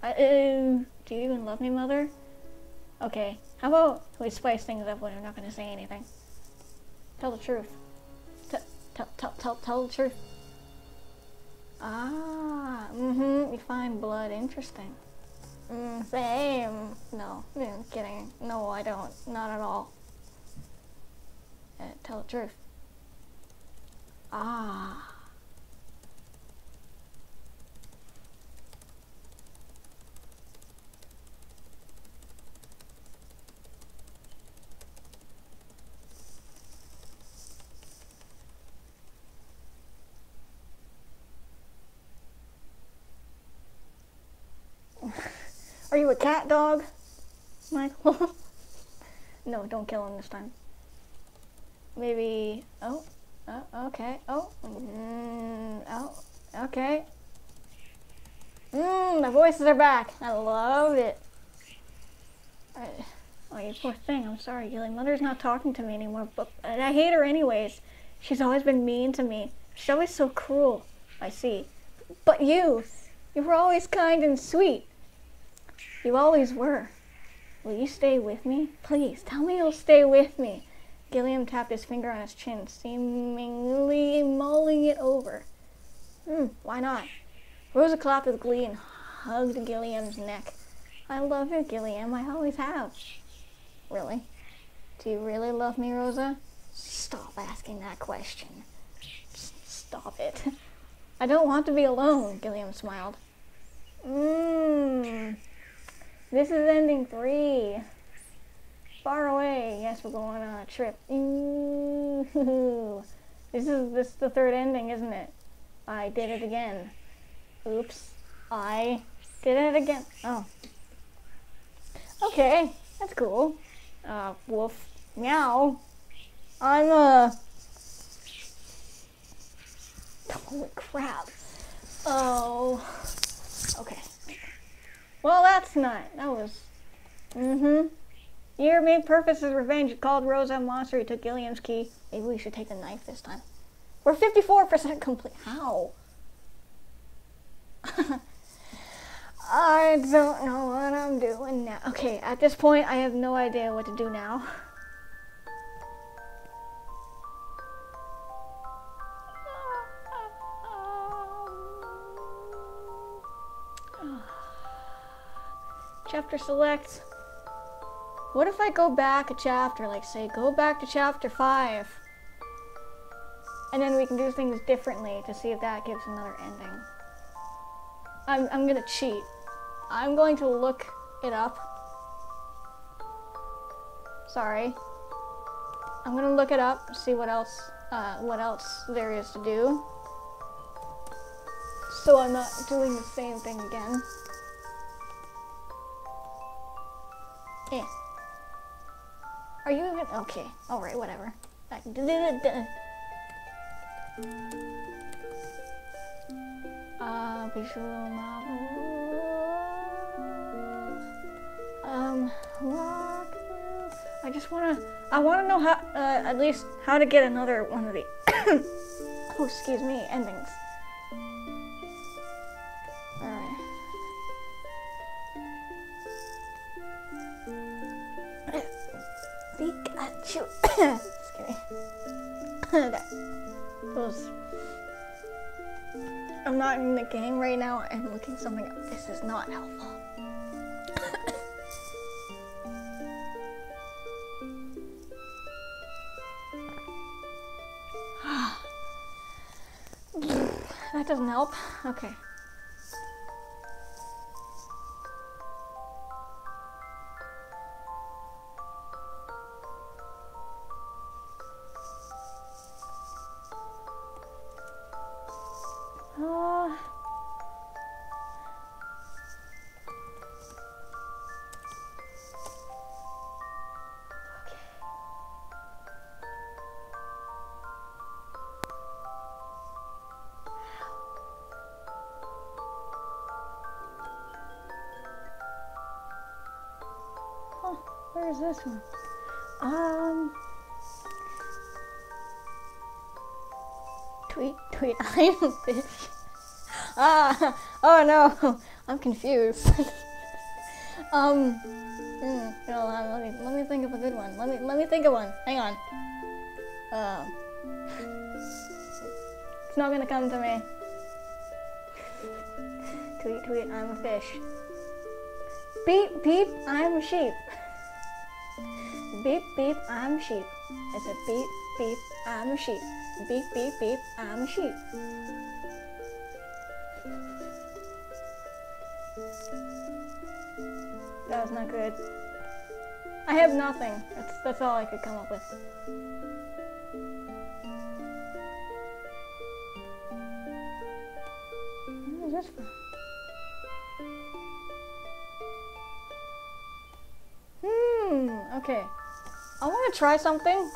Do you even love me, Mother? Okay, how about we spice things up when I'm not going to say anything? Tell the truth. Tell the truth. Ah, you find blood interesting. Same. No, I'm kidding. No, I don't. Not at all. Tell the truth. Ah. Are you a cat dog, Michael? No, don't kill him this time. Maybe... Oh, okay. Oh, okay. The voices are back. I love it. Oh, you poor thing. I'm sorry, Gilly. Mother's not talking to me anymore, but I hate her anyways. She's always been mean to me. She's always so cruel. I see. But you were always kind and sweet. You always were. Will you stay with me? Please, tell me you'll stay with me. Gilliam tapped his finger on his chin, seemingly mulling it over. Why not? Rosa clapped with glee and hugged Gilliam's neck. I love you, Gilliam. I always have. Really? Do you really love me, Rosa? Stop asking that question. Stop it. I don't want to be alone, Gilliam smiled. This is ending 3. Far away. Yes, we're going on a trip. This is the third ending, isn't it? I did it again. Oops. I did it again. Oh. Okay, that's cool. Woof. Meow. I'm holy crap. Oh. Okay. Well, that's not. That was... Your main purpose is revenge. You called Rosa a monster. You took Gilliam's key. Maybe we should take the knife this time. We're 54% complete. How? I don't know what I'm doing now. Okay, at this point, I have no idea what to do now. Chapter select. What if I go back a chapter, like say go back to chapter 5, and then we can do things differently to see if that gives another ending. I'm gonna cheat. I'm going to look it up. Sorry. I'm gonna look it up, see what else there is to do, so I'm not doing the same thing again. Are you even okay? All right, whatever. Visual novel. What? I wanna know how, at least how to get another one of the, oh, excuse me, endings. Alright. Pikachu. Just kidding. Those. I'm not in the game right now. I'm looking something up. This is not helpful. That doesn't help. Okay. Where's this one? Tweet, I'm a fish. Oh no, I'm confused. Hold on, let me think of a good one. Let me think of one. Hang on. It's not gonna come to me. Tweet, I'm a fish. Beep, beep, I'm a sheep. Beep, beep, I'm a sheep. I said beep, beep, I'm a sheep. Beep, beep, beep, I'm a sheep. That was not good. I have nothing. That's all I could come up with. What is this from? Okay. I want to try something.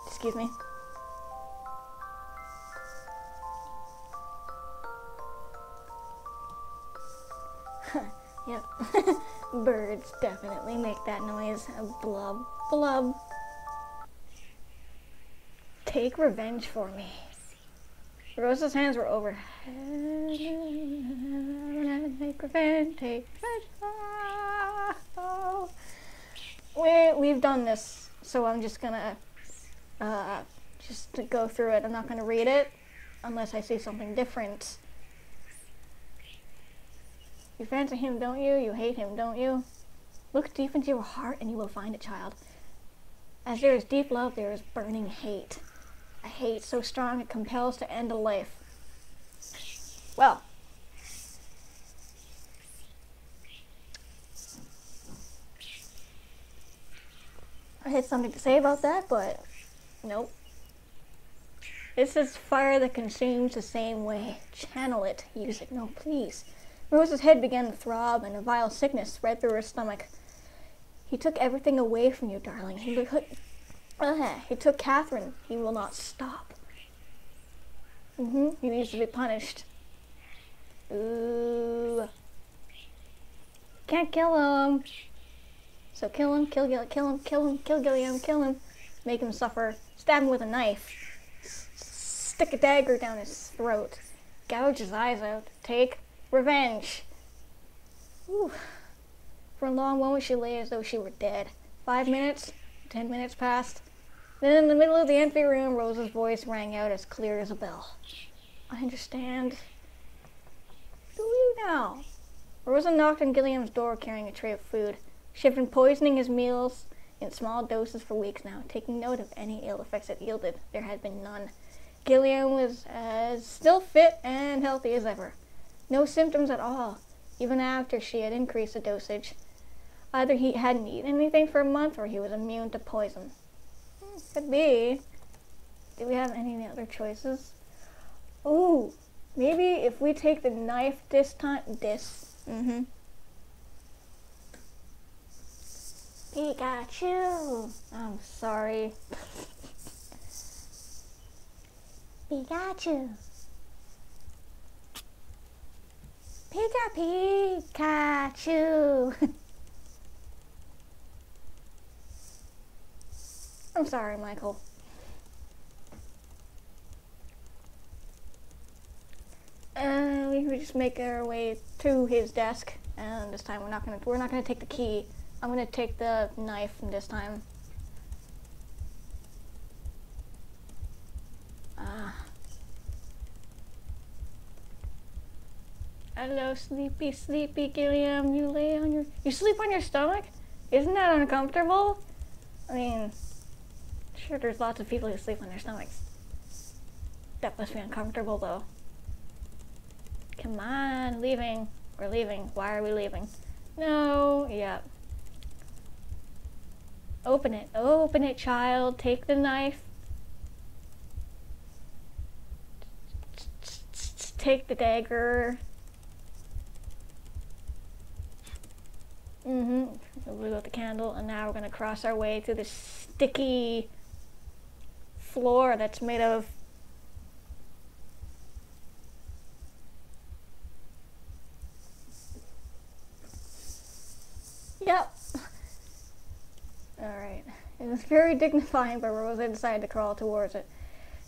Excuse me. Yep. Birds definitely make that noise. Blub, blub. Take revenge for me. Rosa's hands were overhead. Take revenge, take revenge. Oh. We've done this, so I'm just gonna just to go through it. I'm not gonna read it unless I see something different. You fancy him, don't you? You hate him, don't you? Look deep into your heart and you will find it, child. As there is deep love, there is burning hate. A hate so strong it compels to end a life. Well. I had something to say about that, but nope. This is fire that consumes the same way. Channel it. Use it. No, please. Rose's head began to throb, and a vile sickness spread through her stomach. He took everything away from you, darling. He took Catherine. He will not stop. He needs to be punished. Ooh. Can't kill him. So kill him, kill Gilliam, kill him. Make him suffer. Stab him with a knife. Stick a dagger down his throat. Gouge his eyes out. Take revenge. Ooh. For a long moment she lay as though she were dead. 5 minutes, 10 minutes passed. Then in the middle of the empty room, Rosa's voice rang out as clear as a bell. I understand. Do you now? Rosa knocked on Gilliam's door carrying a tray of food. She had been poisoning his meals in small doses for weeks now, taking note of any ill effects it yielded. There had been none. Gilliam was as still fit and healthy as ever. No symptoms at all, even after she had increased the dosage. Either he hadn't eaten anything for a month or he was immune to poison. Could be. Do we have any other choices? Ooh, maybe if we take the knife this time. Beep, Pikachu! I'm sorry. Pikachu! Pikachu! I'm sorry, Michael. And we just make our way to his desk, and this time we're not gonna take the key. I'm gonna take the knife this time. Hello, sleepy, sleepy Gilliam. You sleep on your stomach? Isn't that uncomfortable? I mean, sure, there's lots of people who sleep on their stomachs. That must be uncomfortable, though. Come on, leaving. We're leaving. Why are we leaving? No, yeah. Open it, child. Take the knife. Take the dagger. We blew out the candle, and now we're gonna cross our way through this sticky floor that's made of Yep. Alright. It was very dignifying, but Rosa decided to crawl towards it.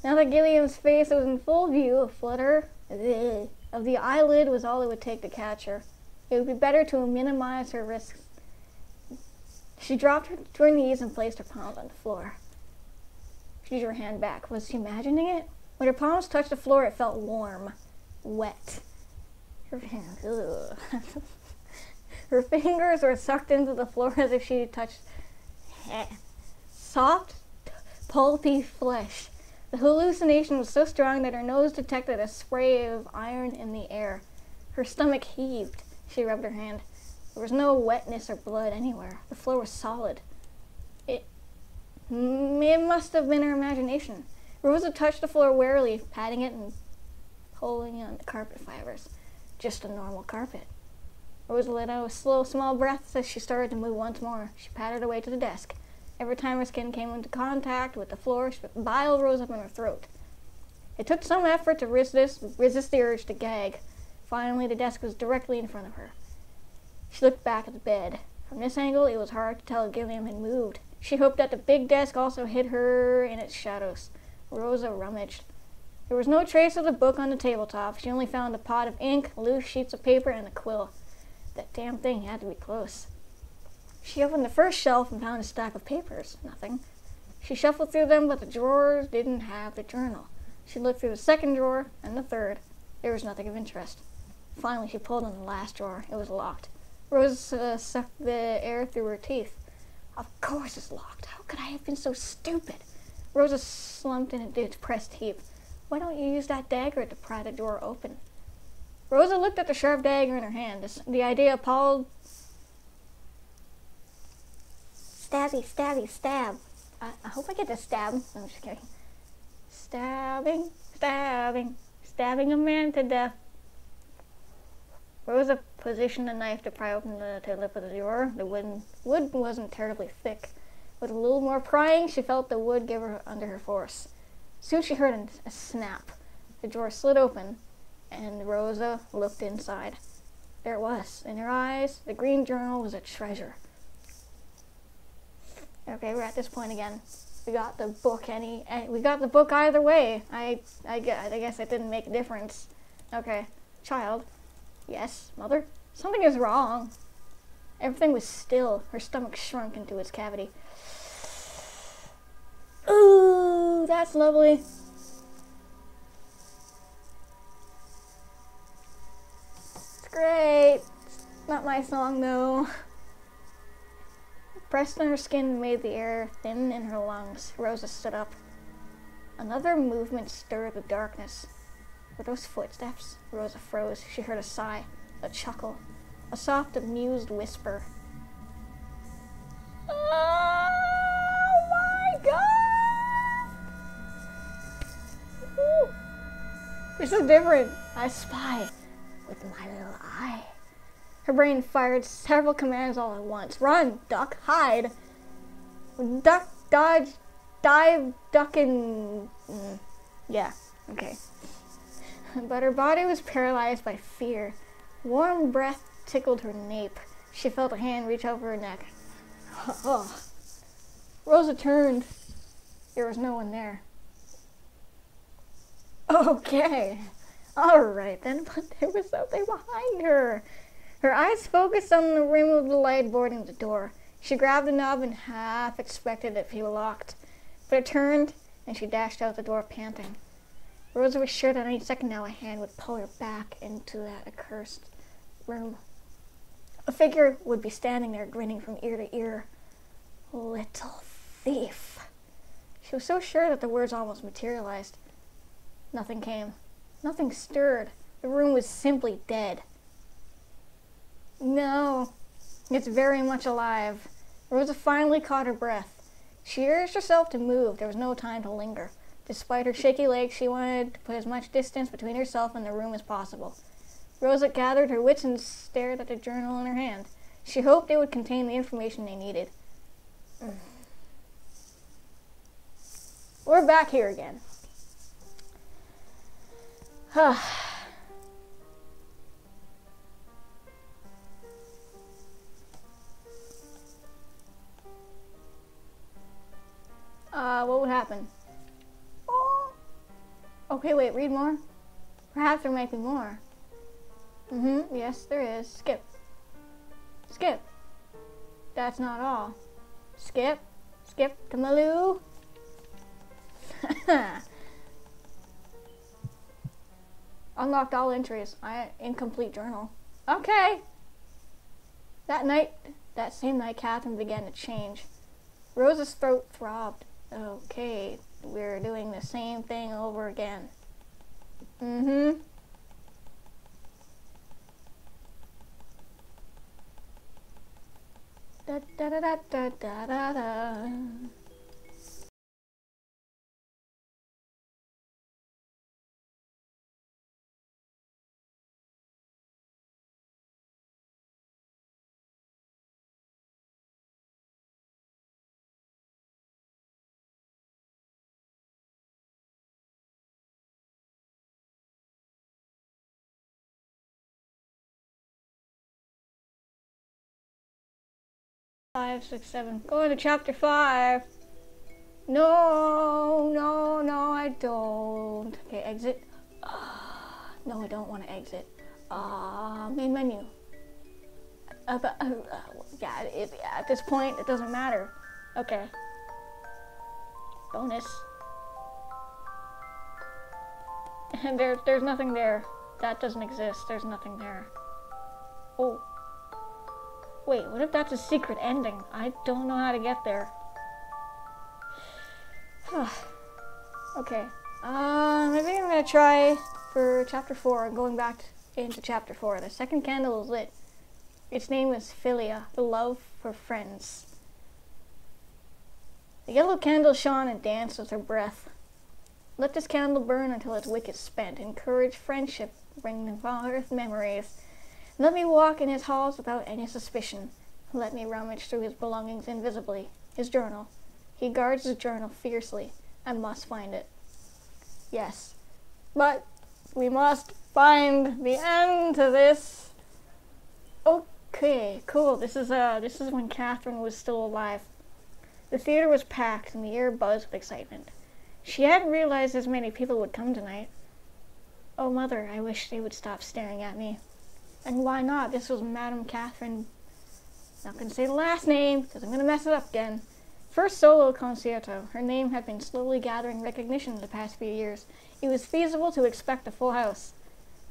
Now that Gilliam's face was in full view, a flutter of the eyelid was all it would take to catch her. It would be better to minimize her risks. She dropped her to her knees and placed her palms on the floor. She drew her hand back. Was she imagining it? When her palms touched the floor, it felt warm, wet. Her fingers were sucked into the floor as if she touched soft, pulpy flesh. The hallucination was so strong that her nose detected a spray of iron in the air. Her stomach heaved. She rubbed her hand. There was no wetness or blood anywhere. The floor was solid. It must have been her imagination. Rosa touched the floor warily, patting it and pulling on the carpet fibers. Just a normal carpet. Rosa let out a slow, small breath as she started to move once more. She pattered away to the desk. Every time her skin came into contact with the floor, bile rose up in her throat. It took some effort to resist the urge to gag. Finally, the desk was directly in front of her. She looked back at the bed. From this angle, it was hard to tell if Gilliam had moved. She hoped that the big desk also hid her in its shadows. Rosa rummaged. There was no trace of the book on the tabletop. She only found a pot of ink, loose sheets of paper, and a quill. That damn thing had to be close. She opened the first shelf and found a stack of papers. Nothing. She shuffled through them, but the drawers didn't have the journal. She looked through the second drawer and the third. There was nothing of interest. Finally, she pulled on the last drawer. It was locked. Rosa sucked the air through her teeth. Of course it's locked. How could I have been so stupid? Rosa slumped in a depressed heap. Why don't you use that dagger to pry the drawer open? Rosa looked at the sharp dagger in her hand. The idea appalled. Stabby, stabby, stab. I hope I get to stab. I'm just kidding. Stabbing, stabbing, stabbing a man to death. Rosa positioned the knife to pry open the lip of the drawer. The wood wasn't terribly thick. With a little more prying, she felt the wood give her under her force. Soon she heard a snap. The drawer slid open, and Rosa looked inside. There it was. In her eyes, the green journal was a treasure. Okay, we're at this point again. We got the book we got the book either way. I guess it didn't make a difference. Okay, child. Yes, mother? Something is wrong. Everything was still. Her stomach shrunk into its cavity. Ooh, that's lovely. It's great. It's not my song, though. Pressed on her skin made the air thin in her lungs. Rosa stood up. Another movement stirred the darkness. Were those footsteps? Rosa froze. She heard a sigh, a chuckle, a soft, amused whisper. Oh my God! Ooh. You're so different. I spy with my little eye. Her brain fired several commands all at once. Run, duck, hide. Duck, dodge, dive, duck, and... yeah, okay. But her body was paralyzed by fear. Warm breath tickled her nape. She felt a hand reach over her neck. Oh. Rosa turned. There was no one there. Okay. Alright then, but there was something behind her. Her eyes focused on the rim of the light bordering the door. She grabbed the knob and half expected it to be locked. But it turned, and she dashed out the door panting. Rosa was sure that any second now a hand would pull her back into that accursed room. A figure would be standing there grinning from ear to ear. Little thief. She was so sure that the words almost materialized. Nothing came. Nothing stirred. The room was simply dead. No, it's very much alive. Rosa finally caught her breath. She urged herself to move. There was no time to linger. Despite her shaky legs, she wanted to put as much distance between herself and the room as possible. Rosa gathered her wits and stared at the journal in her hand. She hoped it would contain the information they needed. We're back here again. What would happen? Oh. Okay, wait, read more. Perhaps there might be more. Yes, there is. Skip. Skip. That's not all. Skip. Skip to Maloo. Unlocked all entries. Incomplete journal. Okay. That same night, Catherine began to change. Rosa's throat throbbed. Okay, we're doing the same thing over again. Da da da da da da da da. Five, six, seven. Going to chapter 5. No, I don't. Okay, exit. No, I don't want to exit. Main menu. Yeah, at this point, it doesn't matter. Okay. Bonus. And there's nothing there. That doesn't exist. There's nothing there. Oh. Wait, what if that's a secret ending? I don't know how to get there. Okay. Maybe I'm gonna try for chapter 4, going back into chapter 4. The second candle is lit. Its name is Philia, the love for friends. The yellow candle shone and danced with her breath. Let this candle burn until its wick is spent. Encourage friendship, bring forth memories. Let me walk in his halls without any suspicion. Let me rummage through his belongings invisibly. His journal. He guards his journal fiercely. I must find it. Yes. But we must find the end to this. Okay, cool. This is when Catherine was still alive. The theater was packed and the air buzzed with excitement. She hadn't realized as many people would come tonight. Oh, Mother, I wish they would stop staring at me. And why not? This was Madame Catherine. Not going to say the last name, because I'm going to mess it up again. First solo concerto. Her name had been slowly gathering recognition in the past few years. It was feasible to expect a full house.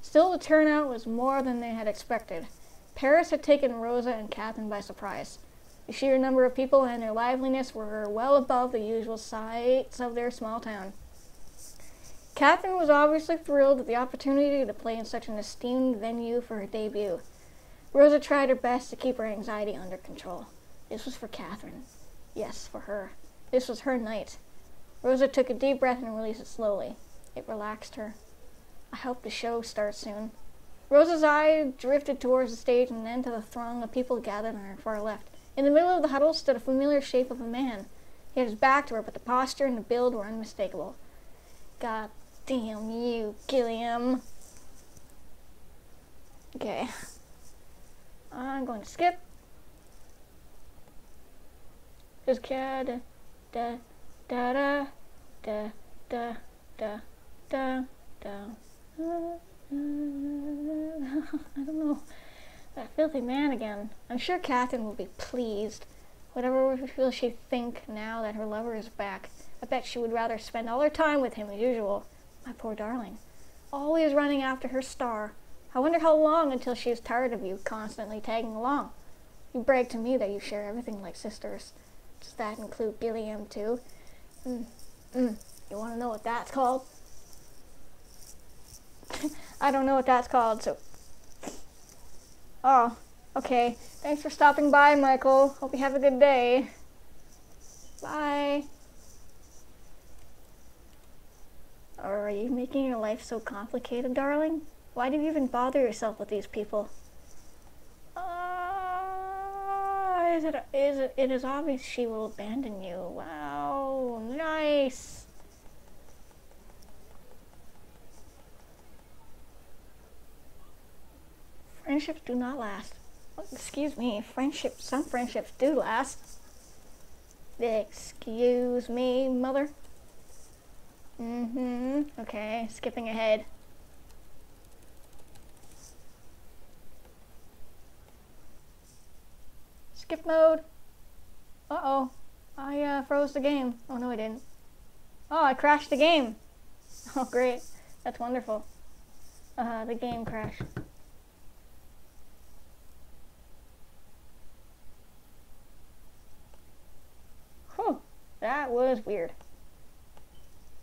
Still, the turnout was more than they had expected. Paris had taken Rosa and Catherine by surprise. The sheer number of people and their liveliness were well above the usual sights of their small town. Catherine was obviously thrilled at the opportunity to play in such an esteemed venue for her debut. Rosa tried her best to keep her anxiety under control. This was for Catherine. Yes, for her. This was her night. Rosa took a deep breath and released it slowly. It relaxed her. I hope the show starts soon. Rosa's eye drifted towards the stage and then to the throng of people gathered on her far left. In the middle of the huddle stood a familiar shape of a man. He had his back to her, but the posture and the build were unmistakable. God damn you, Gilliam. Okay. I'm going to skip. Just da da da da da da da da da. I don't know. That filthy man again. I'm sure Catherine will be pleased. Whatever will she think now that her lover is back? I bet she would rather spend all her time with him as usual. My poor darling. Always running after her star. I wonder how long until she is tired of you constantly tagging along. You brag to me that you share everything like sisters. Does that include Gilliam too? You want to know what that's called? I don't know what that's called, so... Oh, okay. Thanks for stopping by, Michael. Hope you have a good day. Bye. Are you making your life so complicated, darling? Why do you even bother yourself with these people? It is obvious she will abandon you. Wow, nice. Friendships do not last. Excuse me, some friendships do last. Excuse me, mother. Okay, skipping ahead. Skip mode. Uh-oh. I froze the game. Oh, no, I didn't. Oh, I crashed the game. Oh, great. That's wonderful. The game crashed. Whew. That was weird.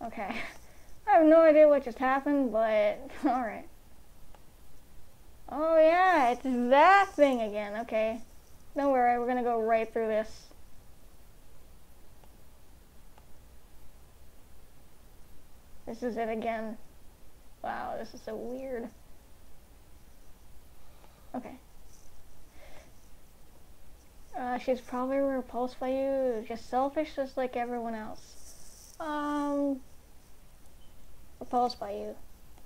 Okay. I have no idea what just happened, but alright. Oh, yeah, it's that thing again. Okay. Don't worry, we're gonna go right through this. This is it again. Wow, this is so weird. Okay. She's probably repulsed by you, just selfish, just like everyone else. Repulsed by you.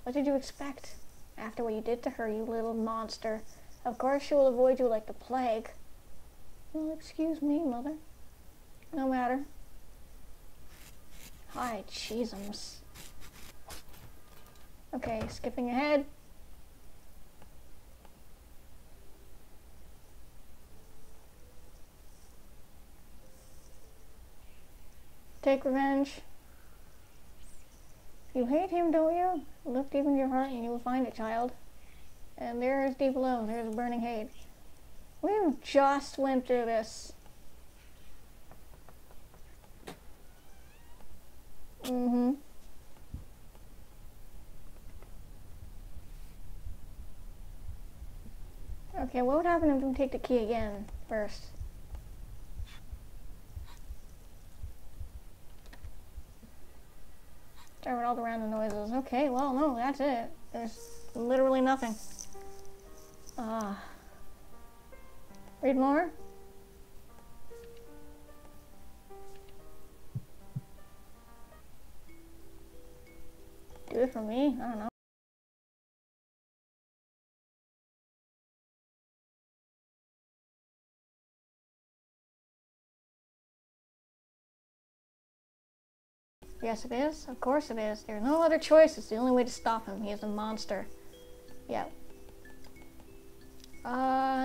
What did you expect? After what you did to her, you little monster. Of course she will avoid you like the plague. Well, excuse me, mother. No matter. Hi, cheesums. Okay, skipping ahead. Take revenge. You hate him, don't you? Look deep into your heart and you will find it, child. And there is deep below, there's a burning hate. We just went through this. Okay, what would happen if we take the key again first? Start with all the random noises. Okay, well, no, that's it. There's literally nothing. Read more? Do it for me? I don't know. Yes, it is. Of course it is. There's no other choice. It's the only way to stop him. He is a monster. Yep.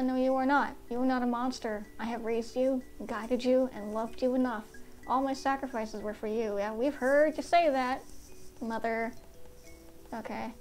No, you are not. You are not a monster. I have raised you, guided you, and loved you enough. All my sacrifices were for you. Yeah, we've heard you say that, mother. Okay.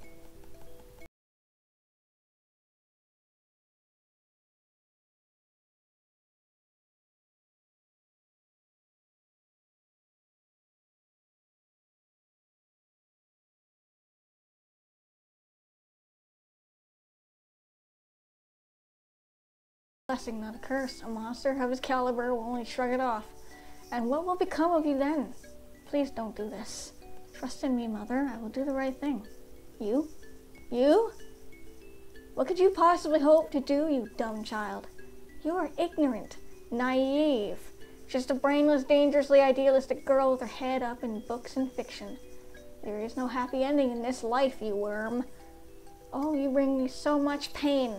Blessing, not a curse. A monster of his caliber will only shrug it off. And what will become of you then? Please don't do this. Trust in me, mother. I will do the right thing. You? You? What could you possibly hope to do, you dumb child? You are ignorant, naive. Just a brainless, dangerously idealistic girl with her head up in books and fiction. There is no happy ending in this life, you worm. Oh, you bring me so much pain.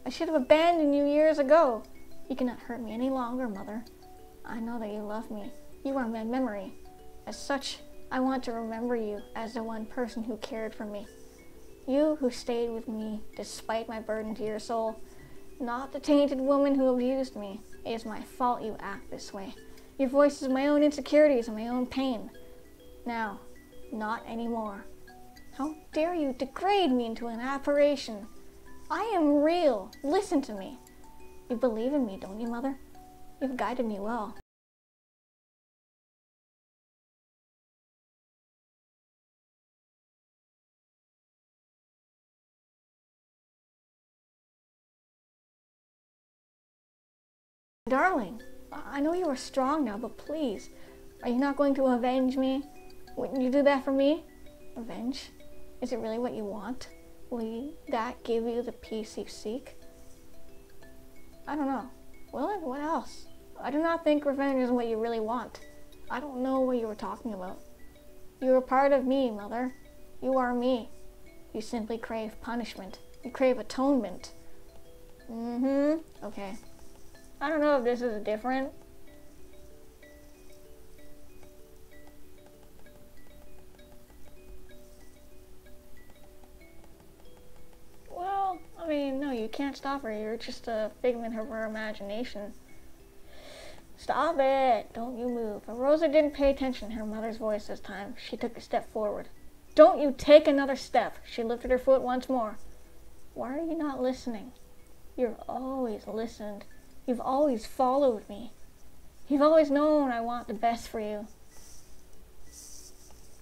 I should have abandoned you years ago. You cannot hurt me any longer, Mother. I know that you love me. You are my memory. As such, I want to remember you as the one person who cared for me. You who stayed with me despite my burden to your soul. Not the tainted woman who abused me. It is my fault you act this way. Your voice is my own insecurities and my own pain. Now, not anymore. How dare you degrade me into an apparition? I am real. Listen to me. You believe in me, don't you, Mother? You've guided me well. Darling, I know you are strong now, but please, are you not going to avenge me? Wouldn't you do that for me? Revenge? Is it really what you want? Will that give you the peace you seek? I don't know. Will it? What else? I do not think revenge is what you really want. I don't know what you were talking about. You are part of me, Mother. You are me. You simply crave punishment. You crave atonement. Okay. I don't know if this is different. Well, I mean, no, you can't stop her. You're just a figment of her imagination. Stop it! Don't you move. But Rosa didn't pay attention to her mother's voice this time. She took a step forward. Don't you take another step! She lifted her foot once more. Why are you not listening? You've always listened. You've always followed me. You've always known I want the best for you.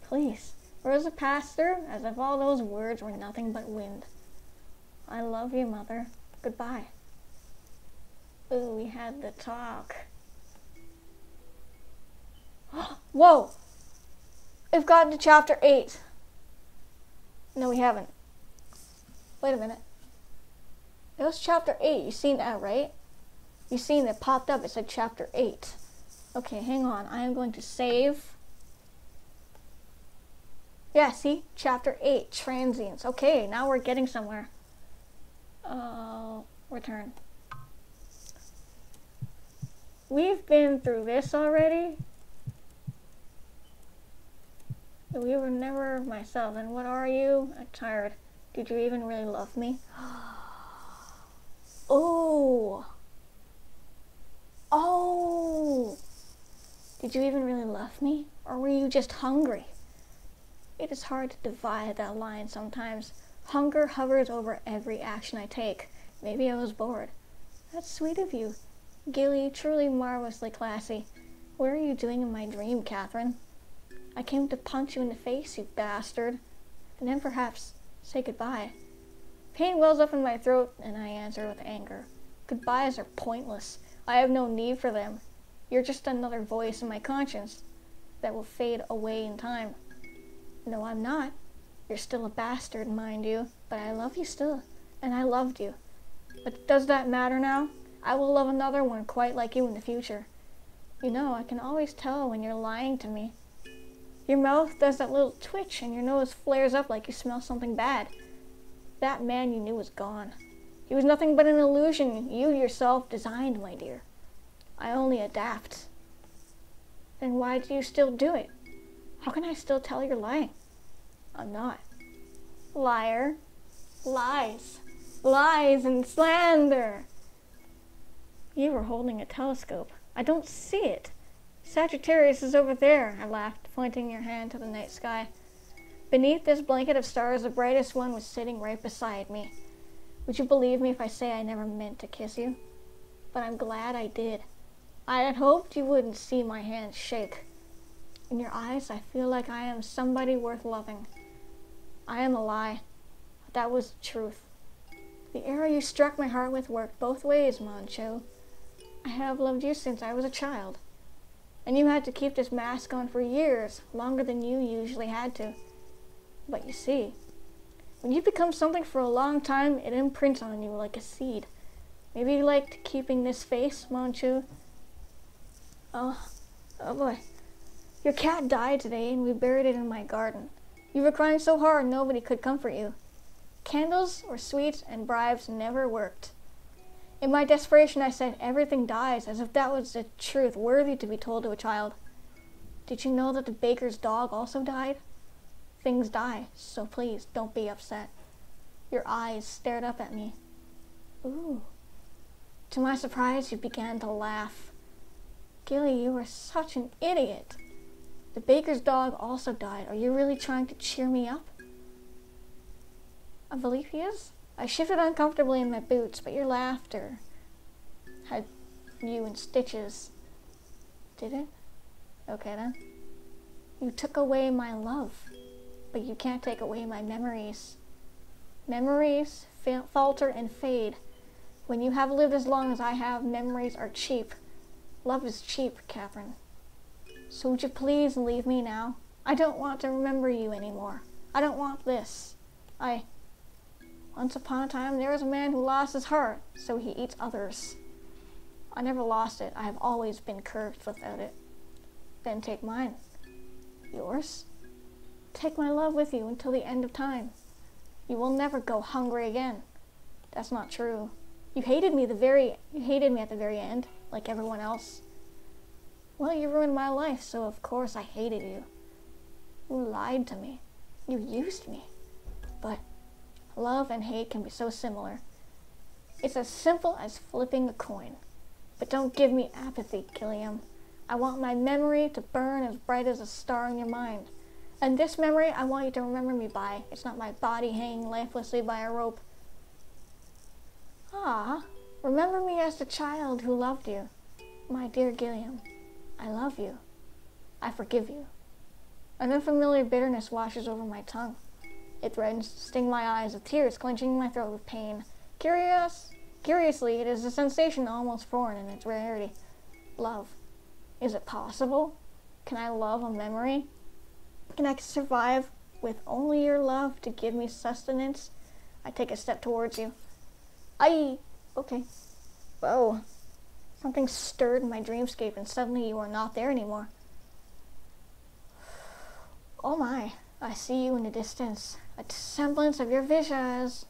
Please. Rosa passed her as if all those words were nothing but wind. I love you, Mother. Goodbye. Ooh, we had the talk. Whoa! We've gotten to chapter 8. No, we haven't. Wait a minute. It was chapter 8. You seen that, right? You seen it popped up. It said chapter 8. Okay, hang on. I am going to save. Yeah, see? Chapter 8. Transients. Okay, now we're getting somewhere. Return. We've been through this already. We were never myself. And what are you? I'm tired. Did you even really love me? Oh. Oh. Did you even really love me? Or were you just hungry? It is hard to divide that line sometimes. Hunger hovers over every action I take. Maybe I was bored. That's sweet of you. Gilly, truly marvelously classy. What are you doing in my dream, Catherine? I came to punch you in the face, you bastard. And then perhaps say goodbye. Pain wells up in my throat, and I answer with anger. Goodbyes are pointless. I have no need for them. You're just another voice in my conscience that will fade away in time. No, I'm not. You're still a bastard, mind you, but I love you still, and I loved you. But does that matter now? I will love another one quite like you in the future. You know, I can always tell when you're lying to me. Your mouth does that little twitch, and your nose flares up like you smell something bad. That man you knew was gone. He was nothing but an illusion you yourself designed, my dear. I only adapt. Then why do you still do it? How can I still tell you're lying? I'm not. Liar. Lies. Lies and slander. You were holding a telescope. I don't see it. Sagittarius is over there, I laughed, pointing your hand to the night sky. Beneath this blanket of stars, the brightest one was sitting right beside me. Would you believe me if I say I never meant to kiss you? But I'm glad I did. I had hoped you wouldn't see my hand shake. In your eyes, I feel like I am somebody worth loving. I am a lie. That was the truth. The arrow you struck my heart with worked both ways, Mancho. I have loved you since I was a child. And you had to keep this mask on for years, longer than you usually had to. But you see, when you become something for a long time, it imprints on you like a seed. Maybe you liked keeping this face, Manchu. Oh, oh boy. Your cat died today and we buried it in my garden. You were crying so hard nobody could comfort you. Candles or sweets and bribes never worked. In my desperation I said everything dies, as if that was a truth worthy to be told to a child. Did you know that the baker's dog also died? Things die, so please don't be upset. Your eyes stared up at me. Ooh. To my surprise, you began to laugh. Gilly, you are such an idiot. The baker's dog also died. Are you really trying to cheer me up? I believe he is. I shifted uncomfortably in my boots, but your laughter had you in stitches. Did it? Okay then. You took away my love, but you can't take away my memories. Memories falter and fade. When you have lived as long as I have, memories are cheap. Love is cheap, Catherine. So would you please leave me now? I don't want to remember you anymore. I don't want this. Once upon a time, there was a man who lost his heart, so he eats others. I never lost it. I have always been cursed without it. Then take mine. Yours? Take my love with you until the end of time. You will never go hungry again. That's not true. You hated me at the very end, like everyone else. Well, you ruined my life, so of course I hated you. You lied to me. You used me. But love and hate can be so similar. It's as simple as flipping a coin. But don't give me apathy, Gilliam. I want my memory to burn as bright as a star in your mind. And this memory I want you to remember me by. It's not my body hanging lifelessly by a rope. Ah, remember me as the child who loved you. My dear Gilliam, I love you. I forgive you. An unfamiliar bitterness washes over my tongue. It threatens to sting my eyes with tears clenching my throat with pain. Curiously, it is a sensation almost foreign in its rarity. Love. Is it possible? Can I love a memory? Can I survive with only your love to give me sustenance? I take a step towards you. Okay. Whoa. Something stirred in my dreamscape and suddenly you are not there anymore. Oh my, I see you in the distance. A semblance of your visage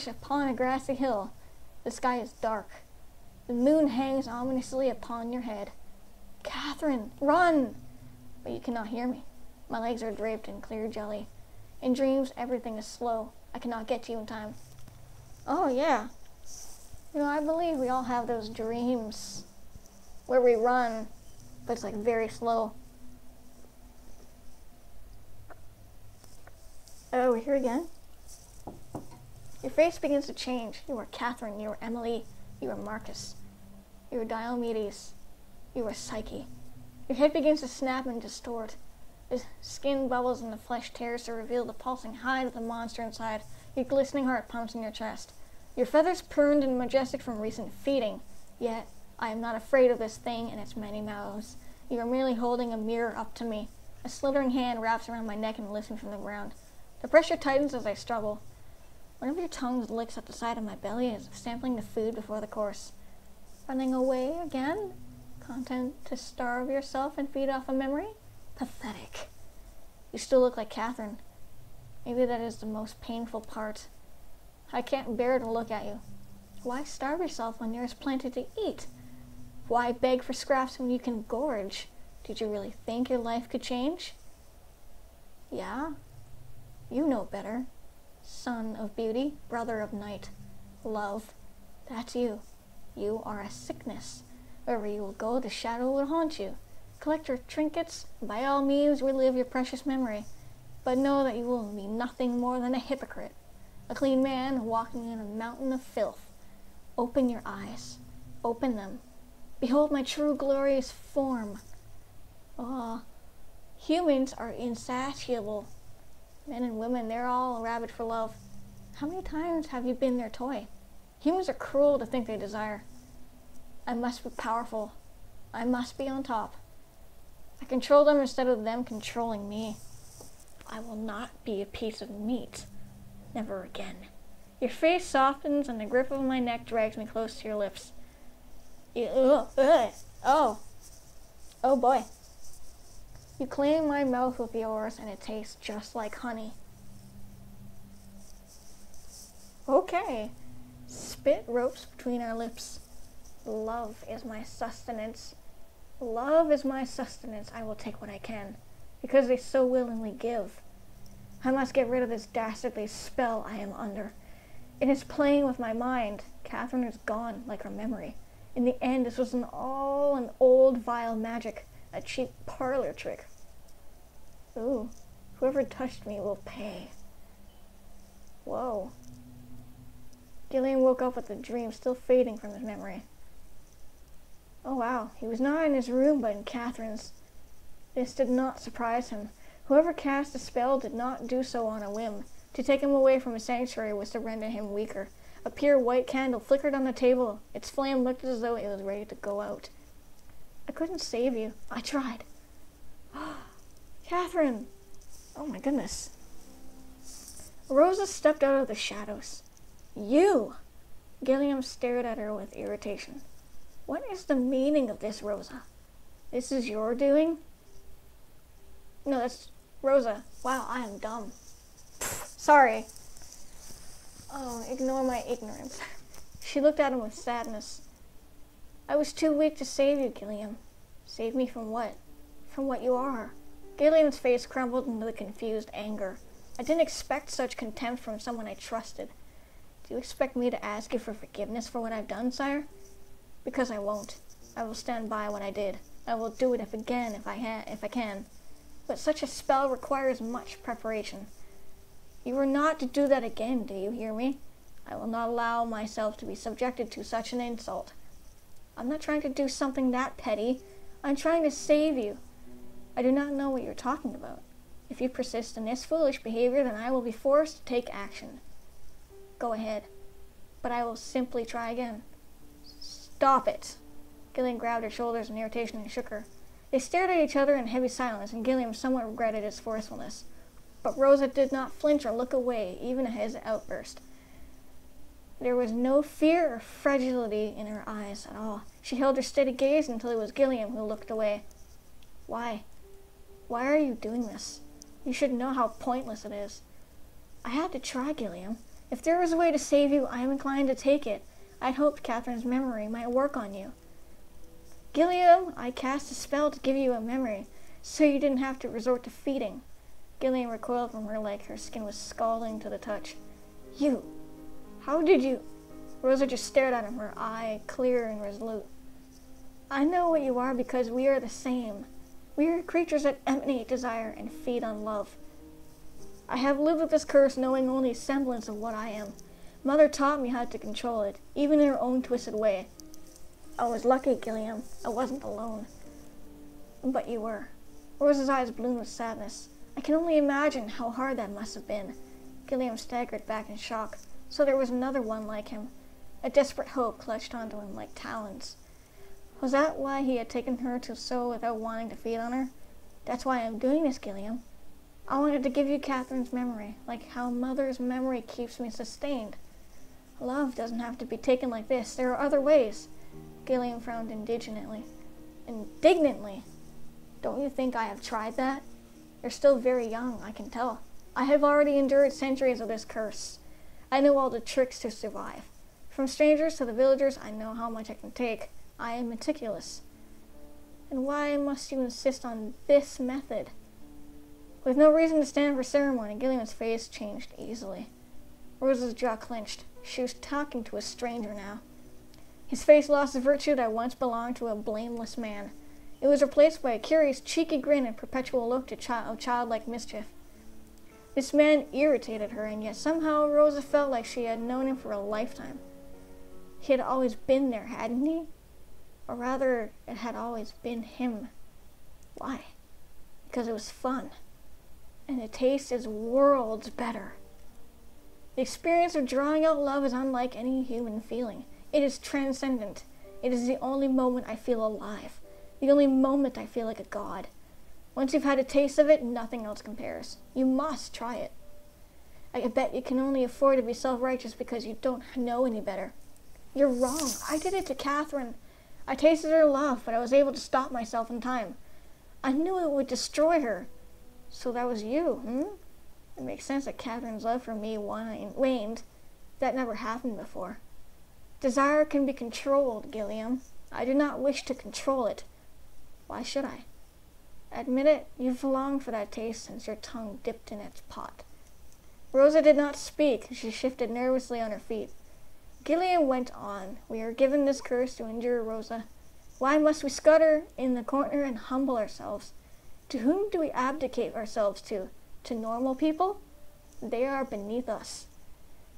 upon a grassy hill. The sky is dark. The moon hangs ominously upon your head. Catherine, run! But you cannot hear me. My legs are draped in clear jelly. In dreams, everything is slow. I cannot get to you in time. Oh yeah. I believe we all have those dreams where we run, but it's like very slow. Oh, we're here again. Your face begins to change. You are Catherine, you are Emily, you are Marcus, you are Diomedes, you are Psyche. Your head begins to snap and distort. The skin bubbles and the flesh tears to reveal the pulsing hide of the monster inside. Your glistening heart pumps in your chest. Your feathers pruned and majestic from recent feeding. Yet, I am not afraid of this thing and its many mouths. You are merely holding a mirror up to me. A slithering hand wraps around my neck and lifts me from the ground. The pressure tightens as I struggle. One of your tongues licks at the side of my belly as if sampling the food before the course. Running away again? Content to starve yourself and feed off a memory? Pathetic. You still look like Catherine. Maybe that is the most painful part. I can't bear to look at you. Why starve yourself when there is plenty to eat? Why beg for scraps when you can gorge? Did you really think your life could change? Yeah? You know better. Son of beauty, brother of night. Love. That's you. You are a sickness. Wherever you will go, the shadow will haunt you. Collect your trinkets, and by all means relive your precious memory. But know that you will be nothing more than a hypocrite. A clean man walking in a mountain of filth. Open your eyes. Open them. Behold my true glorious form. Ah, humans are insatiable. Men and women, they're all rabid for love. How many times have you been their toy? Humans are cruel to think they desire. I must be powerful. I must be on top. I control them instead of them controlling me. I will not be a piece of meat. Never again. Your face softens and the grip of my neck drags me close to your lips. Oh, Oh boy. You clean my mouth with yours and it tastes just like honey. Okay. Spit ropes between our lips. Love is my sustenance. Love is my sustenance. I will take what I can, because they so willingly give. I must get rid of this dastardly spell I am under. It is playing with my mind. Catherine is gone, like her memory. In the end, this was all an old vile magic, a cheap parlor trick. Ooh, whoever touched me will pay. Whoa. Gilliam woke up with the dream still fading from his memory. Oh wow, he was not in his room but in Catherine's. This did not surprise him. Whoever cast the spell did not do so on a whim. To take him away from his sanctuary was to render him weaker. A pure white candle flickered on the table. Its flame looked as though it was ready to go out. I couldn't save you. I tried. Catherine! Oh my goodness. Rosa stepped out of the shadows. You! Gilliam stared at her with irritation. What is the meaning of this, Rosa? This is your doing? No, that's Rosa. Wow, I am dumb. Sorry. Oh, ignore my ignorance. She looked at him with sadness. I was too weak to save you, Gilliam. Save me from what? From what you are. Gilliam's face crumbled into the confused anger. I didn't expect such contempt from someone I trusted. Do you expect me to ask you for forgiveness for what I've done, sire? Because I won't. I will stand by what I did. I will do it if I can. But such a spell requires much preparation. You are not to do that again, do you hear me? I will not allow myself to be subjected to such an insult. I'm not trying to do something that petty. I'm trying to save you. I do not know what you're talking about. If you persist in this foolish behavior, then I will be forced to take action. Go ahead. But I will simply try again. Stop it. Gilliam grabbed her shoulders in irritation and shook her. They stared at each other in heavy silence, and Gilliam somewhat regretted his forcefulness. But Rosa did not flinch or look away, even at his outburst. There was no fear or fragility in her eyes at all. She held her steady gaze until it was Gilliam who looked away. Why? Why are you doing this? You should know how pointless it is. I had to try, Gilliam. If there was a way to save you, I am inclined to take it. I'd hoped Catherine's memory might work on you. Gilliam, I cast a spell to give you a memory, so you didn't have to resort to feeding. Gilliam recoiled from her like her skin was scalding to the touch. You! How did you? Rosa just stared at him, her eye clear and resolute. I know what you are because we are the same. We are creatures that emanate desire and feed on love. I have lived with this curse knowing only a semblance of what I am. Mother taught me how to control it, even in her own twisted way. I was lucky, Gilliam. I wasn't alone. But you were. Rosa's eyes bloomed with sadness. I can only imagine how hard that must have been. Gilliam staggered back in shock. So there was another one like him. A desperate hope clutched onto him like talons. Was that why he had taken her to so without wanting to feed on her? That's why I'm doing this, Gilliam. I wanted to give you Catherine's memory, like how Mother's memory keeps me sustained. Love doesn't have to be taken like this. There are other ways. Gilliam frowned indignantly. Don't you think I have tried that? You're still very young, I can tell. I have already endured centuries of this curse. I know all the tricks to survive. From strangers to the villagers, I know how much I can take. I am meticulous. And why must you insist on this method? With no reason to stand for ceremony, Gilliam's face changed easily. Rosa's jaw clenched. She was talking to a stranger now. His face lost the virtue that once belonged to a blameless man. It was replaced by a curious, cheeky grin and perpetual look of childlike mischief. This man irritated her, and yet somehow Rosa felt like she had known him for a lifetime. He had always been there, hadn't he? Or rather, it had always been him. Why? Because it was fun. And the taste is worlds better. The experience of drawing out love is unlike any human feeling. It is transcendent. It is the only moment I feel alive. The only moment I feel like a god. Once you've had a taste of it, nothing else compares. You must try it. I bet you can only afford to be self-righteous because you don't know any better. You're wrong. I did it to Catherine. I tasted her love, but I was able to stop myself in time. I knew it would destroy her. So that was you, It makes sense that Catherine's love for me waned. That never happened before. Desire can be controlled, Gilliam. I do not wish to control it. Why should I? Admit it, you've longed for that taste since your tongue dipped in its pot. Rosa did not speak. She shifted nervously on her feet. Gilliam went on. We are given this curse to endure, Rosa. Why must we scutter in the corner and humble ourselves? To whom do we abdicate ourselves to? To normal people? They are beneath us.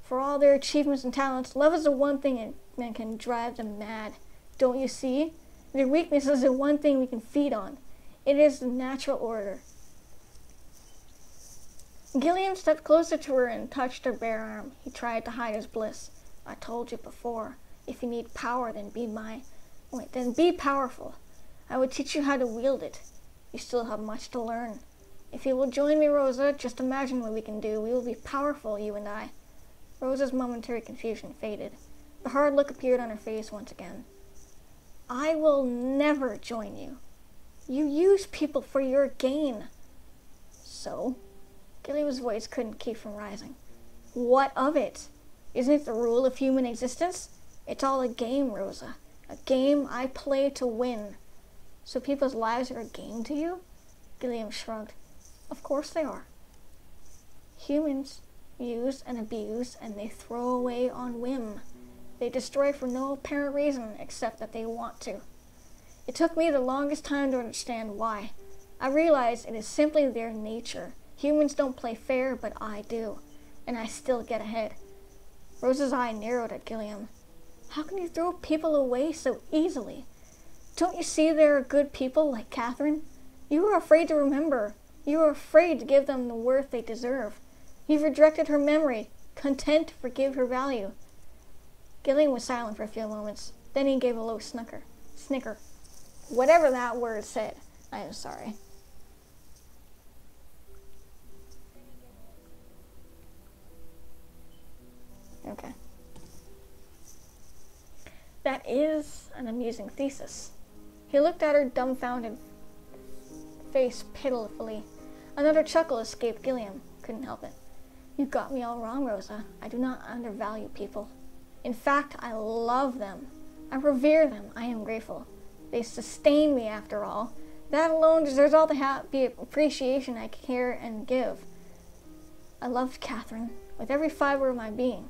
For all their achievements and talents, love is the one thing that can drive them mad. Don't you see? Their weakness is the one thing we can feed on. It is the natural order. Gilliam stepped closer to her and touched her bare arm. He tried to hide his bliss. I told you before, if you need power, then be powerful. I would teach you how to wield it. You still have much to learn. If you will join me, Rosa, just imagine what we can do. We will be powerful, you and I. Rosa's momentary confusion faded. The hard look appeared on her face once again. I will never join you. You use people for your gain. So? Gilliam's voice couldn't keep from rising. What of it? Isn't it the rule of human existence? It's all a game, Rosa. A game I play to win. So people's lives are a game to you? Gilliam shrugged. Of course they are. Humans use and abuse, and they throw away on whim. They destroy for no apparent reason except that they want to. It took me the longest time to understand why. I realized it is simply their nature. Humans don't play fair, but I do. And I still get ahead. Rosa's eye narrowed at Gilliam. How can you throw people away so easily? Don't you see there are good people like Catherine? You are afraid to remember. You are afraid to give them the worth they deserve. You've rejected her memory, content to forgive her value. Gilliam was silent for a few moments. Then he gave a low snicker. Whatever that word said. I am sorry. Okay. That is an amusing thesis. He looked at her dumbfounded face pitifully. Another chuckle escaped Gilliam. Couldn't help it. You got me all wrong, Rosa. I do not undervalue people. In fact, I love them. I revere them. I am grateful. They sustain me, after all. That alone deserves all the happy appreciation I care and give. I loved Catherine with every fiber of my being.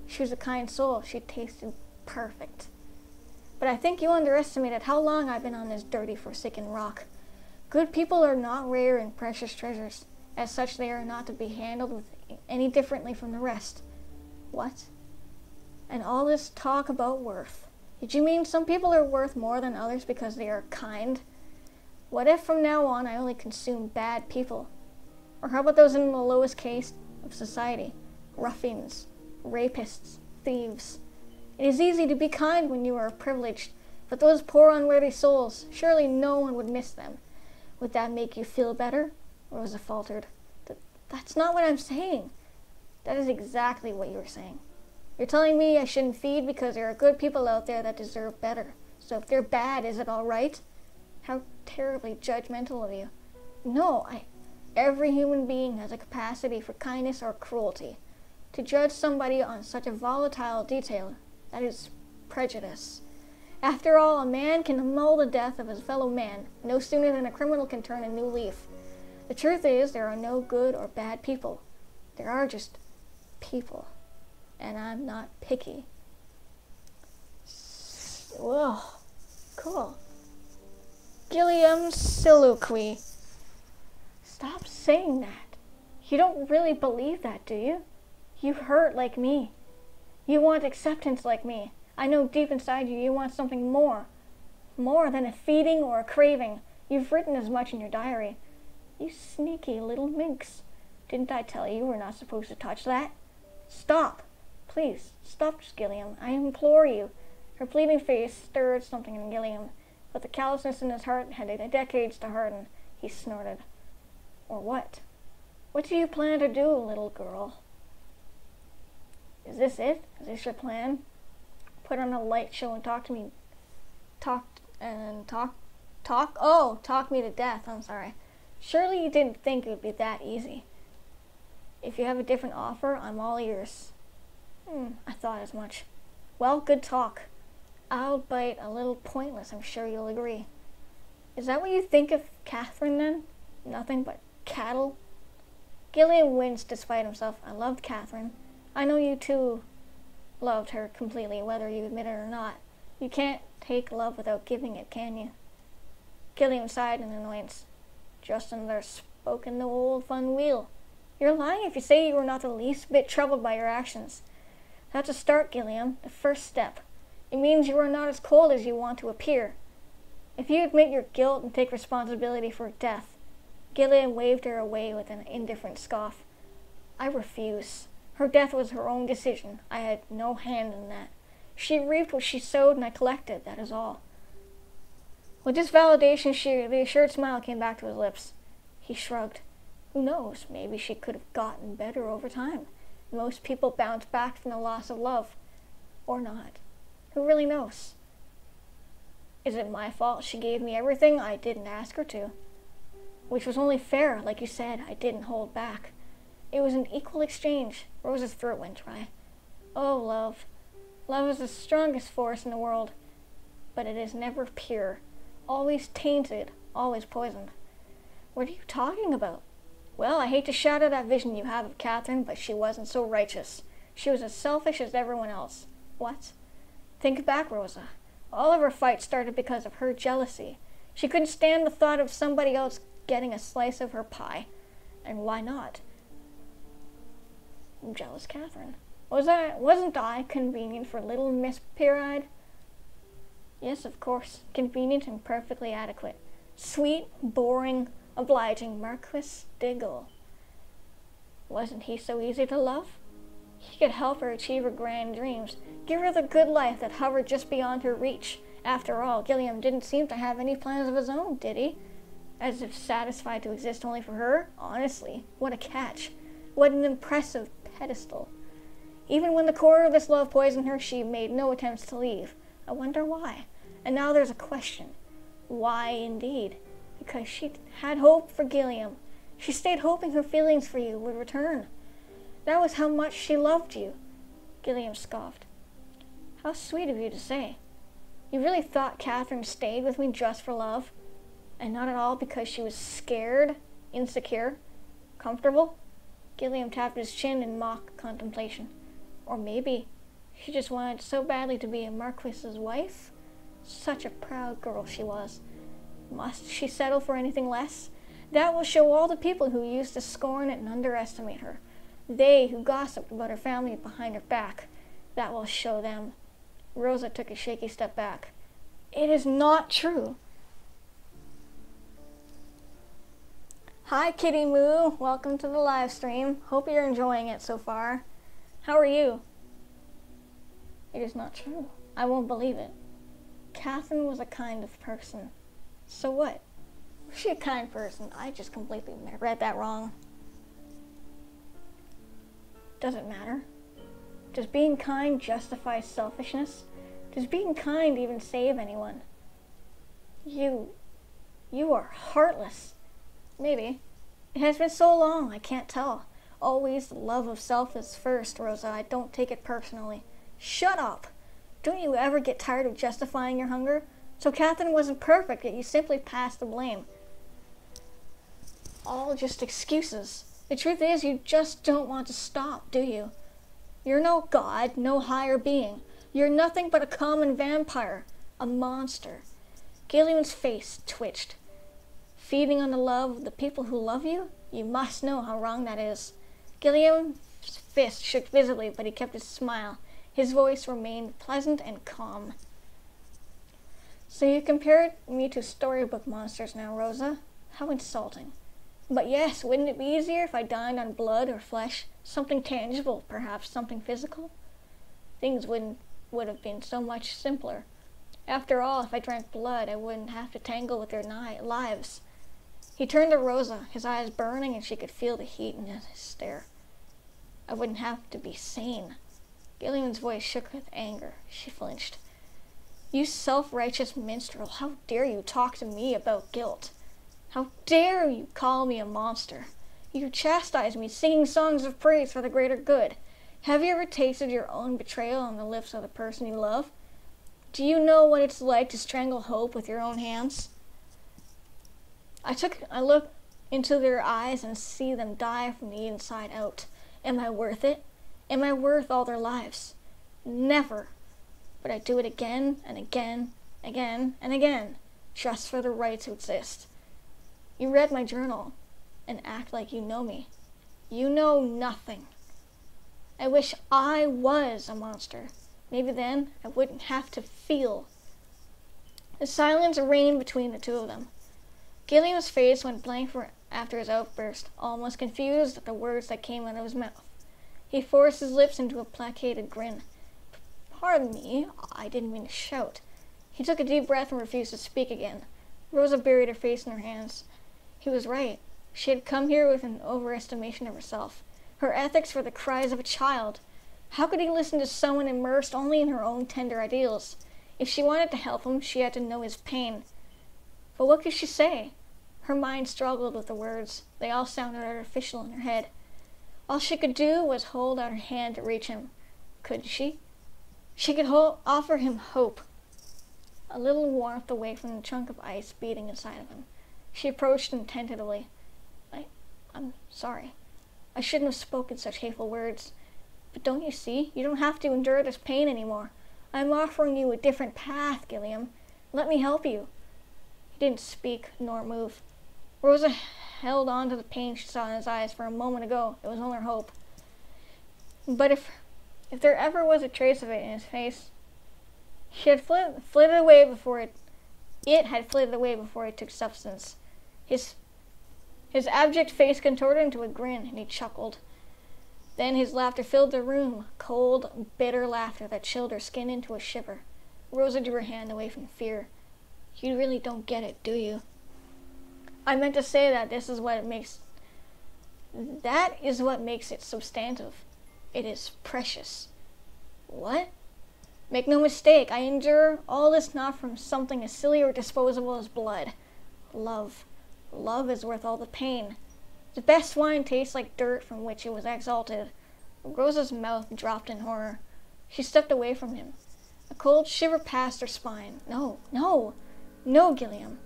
She was a kind soul. She tasted perfect. But I think you underestimated how long I've been on this dirty, forsaken rock. Good people are not rare and precious treasures. As such, they are not to be handled with any differently from the rest. What? And all this talk about worth. Did you mean some people are worth more than others because they are kind? What if from now on I only consume bad people? Or how about those in the lowest case of society? Ruffians, rapists, thieves. It is easy to be kind when you are privileged, but those poor unworthy souls, surely no one would miss them. Would that make you feel better? Rosa faltered. That's not what I'm saying. That is exactly what you were saying. You're telling me I shouldn't feed because there are good people out there that deserve better. So if they're bad, is it all right? How terribly judgmental of you. No, every human being has a capacity for kindness or cruelty. To judge somebody on such a volatile detail, that is prejudice. After all, a man can annul the death of his fellow man no sooner than a criminal can turn a new leaf. The truth is, there are no good or bad people. There are just people. And I'm not picky. Whoa, cool. Gilliam's soliloquy. Stop saying that. You don't really believe that, do you? You hurt like me. You want acceptance like me. I know deep inside you want something more. More than a feeding or a craving. You've written as much in your diary. You sneaky little minx. Didn't I tell you we're not supposed to touch that? Stop. Please, stop, Gilliam. I implore you. Her pleading face stirred something in Gilliam, but the callousness in his heart had decades to harden. He snorted. Or what? What do you plan to do, little girl? Is this it? Is this your plan? Put on a light show and talk to me talk me to death, I'm sorry. Surely you didn't think it would be that easy. If you have a different offer, I'm all ears. I thought as much. Well, good talk. Albeit a little pointless, I'm sure you'll agree. Is that what you think of Catherine, then? Nothing but cattle? Gilliam winced despite himself. I loved Catherine. I know you too loved her completely, whether you admit it or not. You can't take love without giving it, can you? Gilliam sighed in annoyance. Just another spoke in the old fun wheel. You're lying if you say you were not the least bit troubled by your actions. That's a start, Gilliam, the first step. It means you are not as cold as you want to appear. If you admit your guilt and take responsibility for death. Gilliam waved her away with an indifferent scoff. I refuse. Her death was her own decision. I had no hand in that. She reaped what she sowed and I collected, that is all. With this validation, the assured smile came back to his lips. He shrugged. Who knows, maybe she could have gotten better over time. Most people bounce back from the loss of love. Or not. Who really knows? Is it my fault she gave me everything I didn't ask her to? Which was only fair, like you said, I didn't hold back. It was an equal exchange. Rosa's throat went dry. Oh, love. Love is the strongest force in the world. But it is never pure. Always tainted, always poisoned. What are you talking about? Well, I hate to shatter that vision you have of Catherine, but she wasn't so righteous. She was as selfish as everyone else. What? Think back, Rosa. All of her fights started because of her jealousy. She couldn't stand the thought of somebody else getting a slice of her pie. And why not? Jealous Catherine. Wasn't I convenient for little Miss Pure-eyed? Yes, of course. Convenient and perfectly adequate. Sweet, boring, obliging Marquis Diggle. Wasn't he so easy to love? He could help her achieve her grand dreams, give her the good life that hovered just beyond her reach. After all, Gilliam didn't seem to have any plans of his own, did he? As if satisfied to exist only for her? Honestly, what a catch. What an impressive pedestal. Even when the core of this love poisoned her, she made no attempts to leave. I wonder why. And now there's a question. Why, indeed? Because she had hope for Gilliam. She stayed hoping her feelings for you would return. That was how much she loved you. Gilliam scoffed. How sweet of you to say. You really thought Catherine stayed with me just for love? And not at all because she was scared, insecure, comfortable? Gilliam tapped his chin in mock contemplation. Or maybe she just wanted so badly to be a marquis's wife? Such a proud girl she was. Must she settle for anything less? That will show all the people who used to scorn and underestimate her. They who gossiped about her family behind her back. That will show them. Rosa took a shaky step back. It is not true. Hi, Kitty Moo. Welcome to the live stream. Hope you're enjoying it so far. How are you? It is not true. I won't believe it. Catherine was a kind of person. So what? Was she a kind person? I just completely read that wrong. Does it matter? Does being kind justify selfishness? Does being kind even save anyone? You are heartless. Maybe. It has been so long, I can't tell. Always the love of self is first, Rosa. I don't take it personally. Shut up! Don't you ever get tired of justifying your hunger? So Catherine wasn't perfect, yet you simply pass the blame. All just excuses. The truth is, you just don't want to stop, do you? You're no god, no higher being. You're nothing but a common vampire. A monster. Gilliam's face twitched. Feeding on the love of the people who love you? You must know how wrong that is. Gilliam's fist shook visibly, but he kept his smile. His voice remained pleasant and calm. So you compared me to storybook monsters now, Rosa? How insulting. But yes, wouldn't it be easier if I dined on blood or flesh? Something tangible, perhaps something physical? Things would have been so much simpler. After all, if I drank blood, I wouldn't have to tangle with their lives. He turned to Rosa, his eyes burning, and she could feel the heat in his stare. I wouldn't have to be sane. Gilliam's voice shook with anger. She flinched. You self-righteous minstrel, how dare you talk to me about guilt? How dare you call me a monster? You chastise me, singing songs of praise for the greater good. Have you ever tasted your own betrayal on the lips of the person you love? Do you know what it's like to strangle hope with your own hands? I look into their eyes and see them die from the inside out. Am I worth it? Am I worth all their lives? Never. But I do it again and again, again and again, just for the right to exist. You read my journal and act like you know me. You know nothing. I wish I was a monster. Maybe then I wouldn't have to feel. The silence reigned between the two of them. Gilliam's face went blank after his outburst, almost confused at the words that came out of his mouth. He forced his lips into a placated grin. Pardon me, I didn't mean to shout. He took a deep breath and refused to speak again. Rosa buried her face in her hands. He was right. She had come here with an overestimation of herself. Her ethics were the cries of a child. How could he listen to someone immersed only in her own tender ideals? If she wanted to help him, she had to know his pain. But what could she say? Her mind struggled with the words. They all sounded artificial in her head. All she could do was hold out her hand to reach him. Couldn't she? She could offer him hope. A little warmth away from the chunk of ice beating inside of him. She approached him tentatively. I'm sorry. I shouldn't have spoken such hateful words. But don't you see? You don't have to endure this pain anymore. I'm offering you a different path, Gilliam. Let me help you. He didn't speak nor move. Rosa held on to the pain she saw in his eyes. For a moment ago, it was only her hope. But if there ever was a trace of it in his face, she had flitted away before it had flitted away before it took substance. His abject face contorted into a grin, and he chuckled. Then his laughter filled the room, cold, bitter laughter that chilled her skin into a shiver. Rosa drew her hand away from fear. You really don't get it, do you? I meant to say that that is what makes it substantive. It is precious. What? Make no mistake, I endure all this not from something as silly or disposable as blood. Love. Love is worth all the pain. The best wine tastes like dirt from which it was exalted. Rosa's mouth dropped in horror. She stepped away from him. A cold shiver passed her spine. No, Gilliam.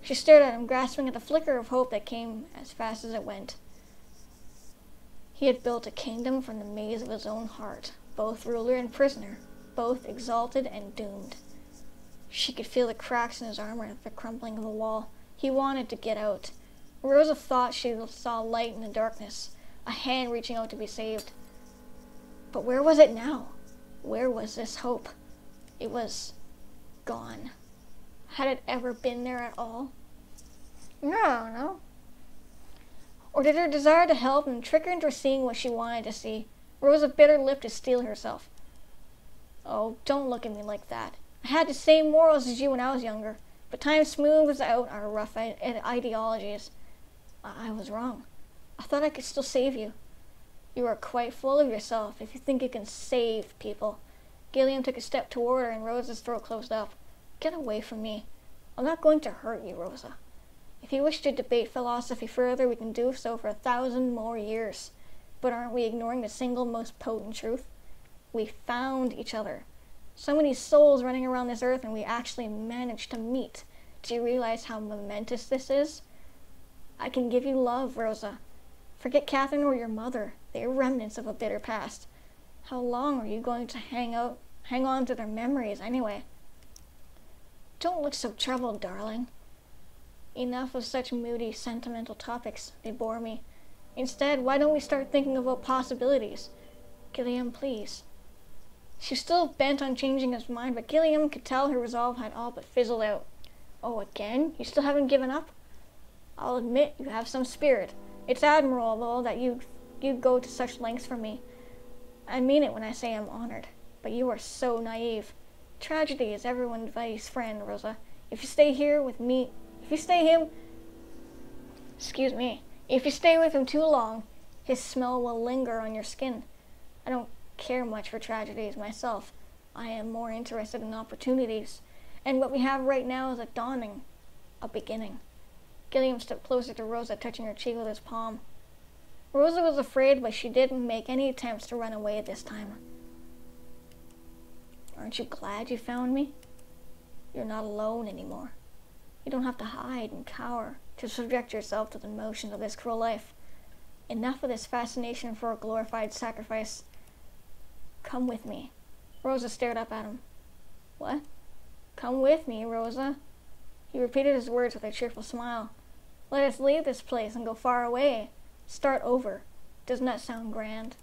She stared at him, grasping at the flicker of hope that came as fast as it went. He had built a kingdom from the maze of his own heart, both ruler and prisoner, both exalted and doomed. She could feel the cracks in his armor, the crumbling of the wall. He wanted to get out. Rosa thought she saw light in the darkness, a hand reaching out to be saved. But where was it now? Where was this hope? It was gone. Had it ever been there at all? No. Or did her desire to help him trick her into seeing what she wanted to see? Rosa bit her lip to steel herself. Oh, don't look at me like that. I had the same morals as you when I was younger, but time smooths out our rough ideologies. I was wrong. I thought I could still save you. You are quite full of yourself if you think you can save people. Gilliam took a step toward her and Rosa's throat closed up. Get away from me. I'm not going to hurt you, Rosa. If you wish to debate philosophy further, we can do so for 1,000 more years. But aren't we ignoring the single most potent truth? We found each other. So many souls running around this earth and we actually managed to meet. Do you realize how momentous this is? I can give you love, Rosa. Forget Catherine or your mother. They are remnants of a bitter past. How long are you going to hang on to their memories anyway? Don't look so troubled, darling. Enough of such moody, sentimental topics. They bore me. Instead, why don't we start thinking about possibilities? Gilliam, please. She was still bent on changing his mind, but Gilliam could tell her resolve had all but fizzled out. Oh, again? You still haven't given up? I'll admit you have some spirit. It's admirable that you go to such lengths for me. I mean it when I say I'm honored. But you are so naive. Tragedy is everyone's friend, Rosa. If you stay with him too long, his smell will linger on your skin. I don't care much for tragedies myself. I am more interested in opportunities. And what we have right now is a dawning, a beginning. Gilliam stepped closer to Rosa, touching her cheek with his palm. Rosa was afraid, but she didn't make any attempts to run away this time. Aren't you glad you found me? You're not alone anymore. You don't have to hide and cower to subject yourself to the motions of this cruel life. Enough of this fascination for a glorified sacrifice. Come with me. Rosa stared up at him. What? Come with me, Rosa. He repeated his words with a cheerful smile. Let us leave this place and go far away. Start over. Doesn't that sound grand?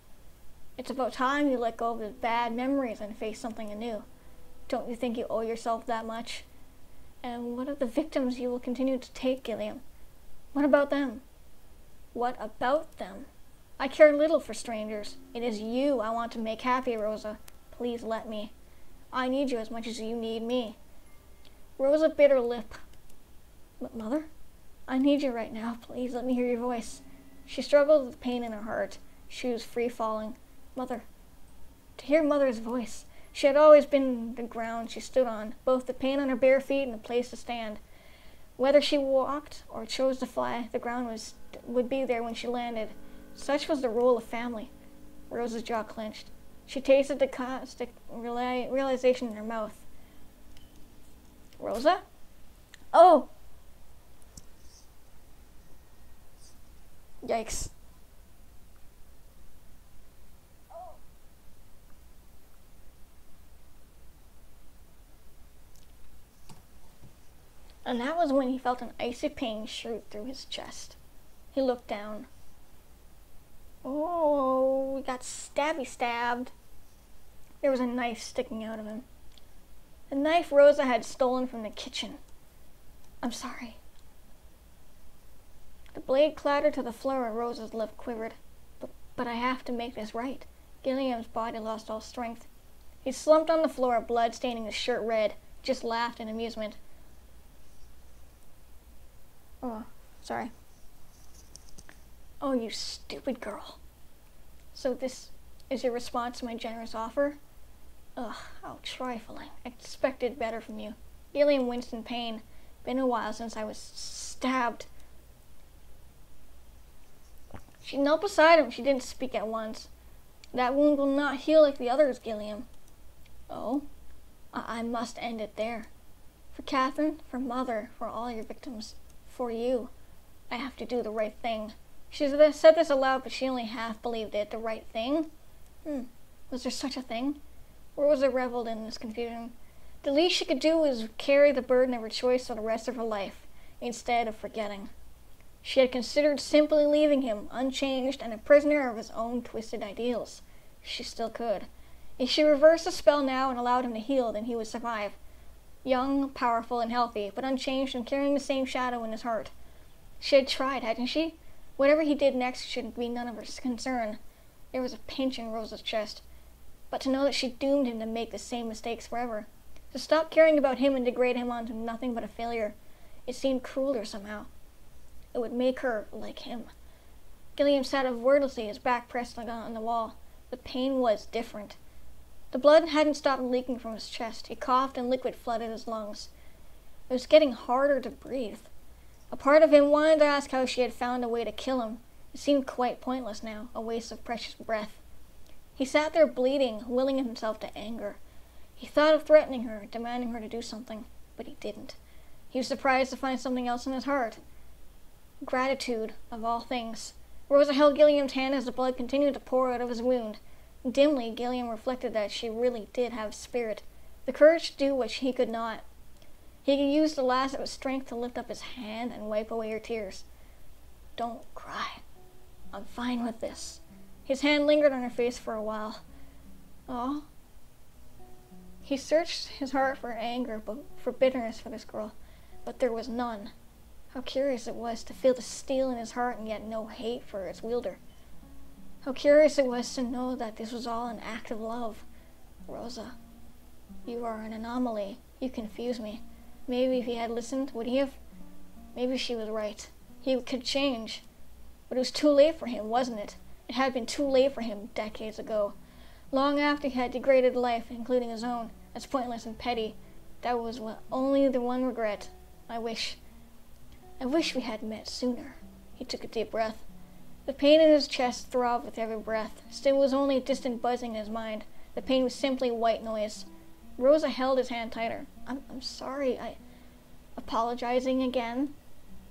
It's about time you let go of the bad memories and face something anew. Don't you think you owe yourself that much? And what of the victims you will continue to take, Gilliam? What about them? What about them? I care little for strangers. It is you I want to make happy, Rosa. Please let me. I need you as much as you need me. Rosa bit her lip. But Mother, I need you right now. Please let me hear your voice. She struggled with pain in her heart. She was free falling. Mother. To hear Mother's voice. She had always been the ground she stood on, both the pain on her bare feet and the place to stand. Whether she walked or chose to fly, the ground would be there when she landed. Such was the rule of family. Rosa's jaw clenched. She tasted the caustic realization in her mouth. Rosa? Oh! Yikes. And that was when he felt an icy pain shoot through his chest. He looked down. Oh, we got stabbed. There was a knife sticking out of him. The knife Rosa had stolen from the kitchen. I'm sorry. The blade clattered to the floor and Rosa's lip quivered. But I have to make this right. Gilliam's body lost all strength. He slumped on the floor, blood staining his shirt red, just laughed in amusement. Oh, sorry. Oh, you stupid girl. So this is your response to my generous offer? Ugh, how trifling. I expected better from you. Gilliam winced in pain. Been a while since I was stabbed. She knelt beside him. She didn't speak at once. That wound will not heal like the others, Gilliam. Oh? I must end it there. For Catherine, for Mother, for all your victims. For you. I have to do the right thing. She said this aloud, but she only half believed it. The right thing? Was there such a thing? Rosa reveled in this confusion. The least she could do was carry the burden of her choice for the rest of her life, instead of forgetting. She had considered simply leaving him, unchanged and a prisoner of his own twisted ideals. She still could. If she reversed the spell now and allowed him to heal, then he would survive. Young, powerful, and healthy, but unchanged and carrying the same shadow in his heart. She had tried, hadn't she? Whatever he did next should be none of her concern. There was a pinch in Rosa's chest. But to know that she doomed him to make the same mistakes forever. To stop caring about him and degrade him onto nothing but a failure. It seemed crueler somehow. It would make her like him. Gilliam sat up wordlessly, his back pressed on the wall. The pain was different. The blood hadn't stopped leaking from his chest. He coughed and liquid flooded his lungs. It was getting harder to breathe. A part of him wanted to ask how she had found a way to kill him. It seemed quite pointless now, a waste of precious breath. He sat there bleeding, willing himself to anger. He thought of threatening her, demanding her to do something, but he didn't. He was surprised to find something else in his heart. Gratitude, of all things. Rosa held Gilliam's hand as the blood continued to pour out of his wound. Dimly, Gilliam reflected that she really did have spirit, the courage to do what he could not. He could use the last of his strength to lift up his hand and wipe away her tears. Don't cry. I'm fine with this. His hand lingered on her face for a while. Oh. He searched his heart for anger, for bitterness for this girl, but there was none. How curious it was to feel the steel in his heart and yet no hate for its wielder. How curious it was to know that this was all an act of love. Rosa, you are an anomaly. You confuse me. Maybe if he had listened, would he have? Maybe she was right. He could change. But it was too late for him, wasn't it? It had been too late for him decades ago. Long after he had degraded life, including his own, as pointless and petty. That was only the one regret. I wish we had met sooner. He took a deep breath. The pain in his chest throbbed with every breath. Still, it was only a distant buzzing in his mind. The pain was simply white noise. Rosa held his hand tighter. I'm sorry. Apologizing again.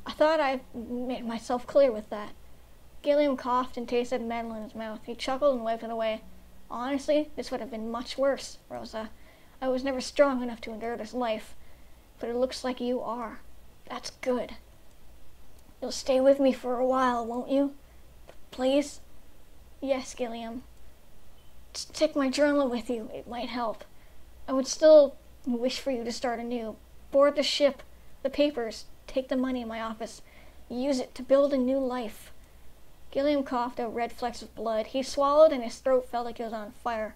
I thought I made myself clear with that. Gilliam coughed and tasted metal in his mouth. He chuckled and wiped it away. Honestly, this would have been much worse, Rosa. I was never strong enough to endure this life. But it looks like you are. That's good. You'll stay with me for a while, won't you? Please? Yes, Gilliam. Just take my journal with you. It might help. I would still wish for you to start anew. Board the ship, the papers, take the money in my office. Use it to build a new life. Gilliam coughed out red flecks of blood. He swallowed and his throat felt like it was on fire.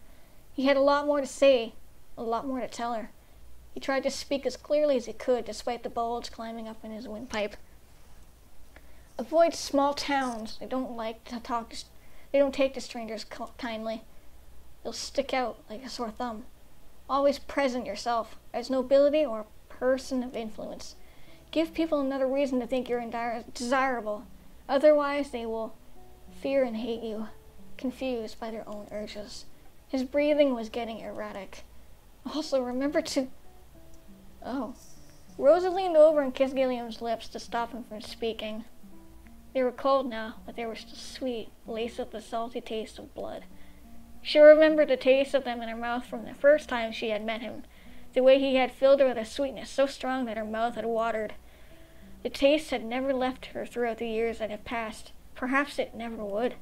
He had a lot more to say, a lot more to tell her. He tried to speak as clearly as he could, despite the bulge climbing up in his windpipe. Avoid small towns. They don't take to strangers kindly. You'll stick out like a sore thumb. Always present yourself as nobility or person of influence. Give people another reason to think you're desirable. Otherwise, they will fear and hate you, confused by their own urges. His breathing was getting erratic. Also, remember to... Oh. Rosa leaned over and kissed Gilliam's lips to stop him from speaking. They were cold now, but they were still sweet, laced with the salty taste of blood. She remembered the taste of them in her mouth from the first time she had met him, the way he had filled her with a sweetness so strong that her mouth had watered. The taste had never left her throughout the years that had passed. Perhaps it never would.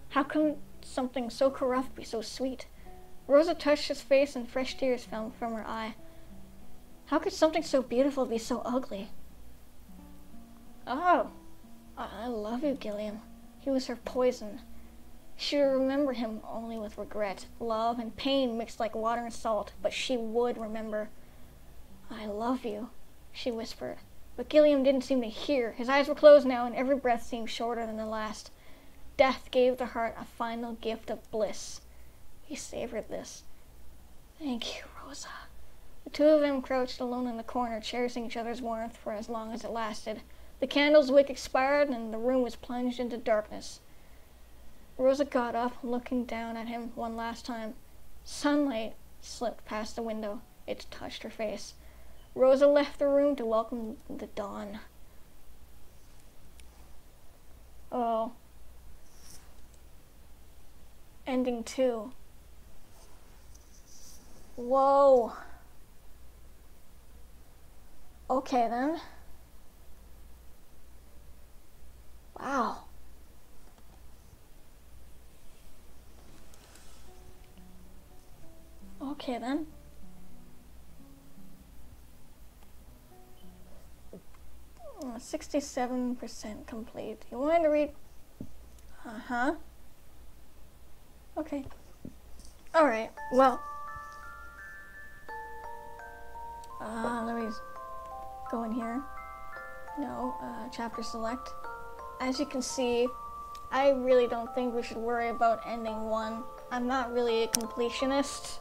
How come something so corrupt be so sweet? Rosa touched his face and fresh tears fell from her eye. How could something so beautiful be so ugly? Oh, I love you, Gilliam. He was her poison. She would remember him only with regret, love, and pain mixed like water and salt, but she would remember. I love you, she whispered. But Gilliam didn't seem to hear. His eyes were closed now, and every breath seemed shorter than the last. Death gave the heart a final gift of bliss. He savored this. Thank you, Rosa. The two of them crouched alone in the corner, cherishing each other's warmth for as long as it lasted. The candle's wick expired, and the room was plunged into darkness. Rosa got up, looking down at him one last time. Sunlight slipped past the window. It touched her face. Rosa left the room to welcome the dawn. Oh. Ending 2. Whoa. Okay then. Wow. Okay then. 67% complete. You wanted to read? Uh-huh. Okay. Alright, well. Let me go in here. No, chapter select. As you can see, I really don't think we should worry about ending 1. I'm not really a completionist.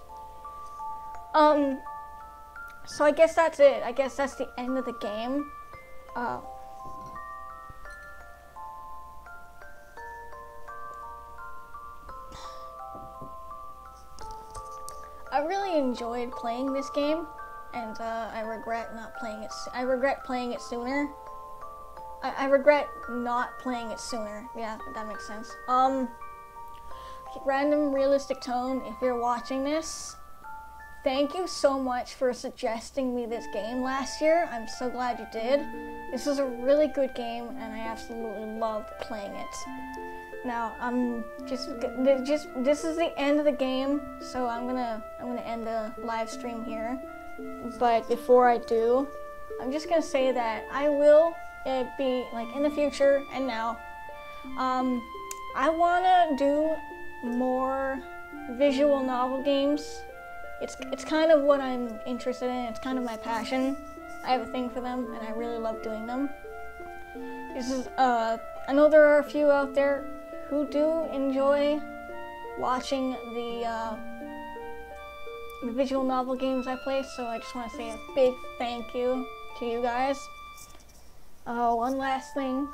So I guess that's it. I guess that's the end of the game. I really enjoyed playing this game, and I regret not playing it. I regret playing it sooner. I regret not playing it sooner. Yeah, that makes sense. Random realistic tone. If you're watching this, thank you so much for suggesting me this game last year. I'm so glad you did. This is a really good game, and I absolutely loved playing it. Now, this is the end of the game, so I'm gonna end the live stream here. But before I do, I'm just gonna say that I will be like in the future and now. I wanna do more visual novel games. It's kind of what I'm interested in. It's kind of my passion. I have a thing for them, and I really love doing them. This is I know there are a few out there who do enjoy watching the visual novel games I play, so I just want to say a big thank you to you guys. One last thing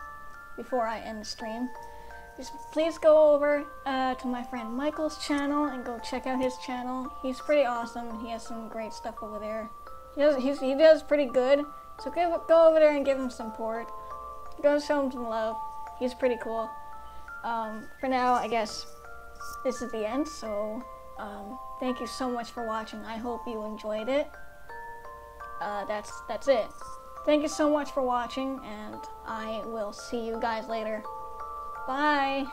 before I end the stream. Just please go over to my friend Michael's channel and go check out his channel. He's pretty awesome. He has some great stuff over there. He does pretty good. So go over there and give him some support. Go show him some love. He's pretty cool. For now, I guess this is the end. So thank you so much for watching. I hope you enjoyed it. That's it. Thank you so much for watching, and I will see you guys later. Bye!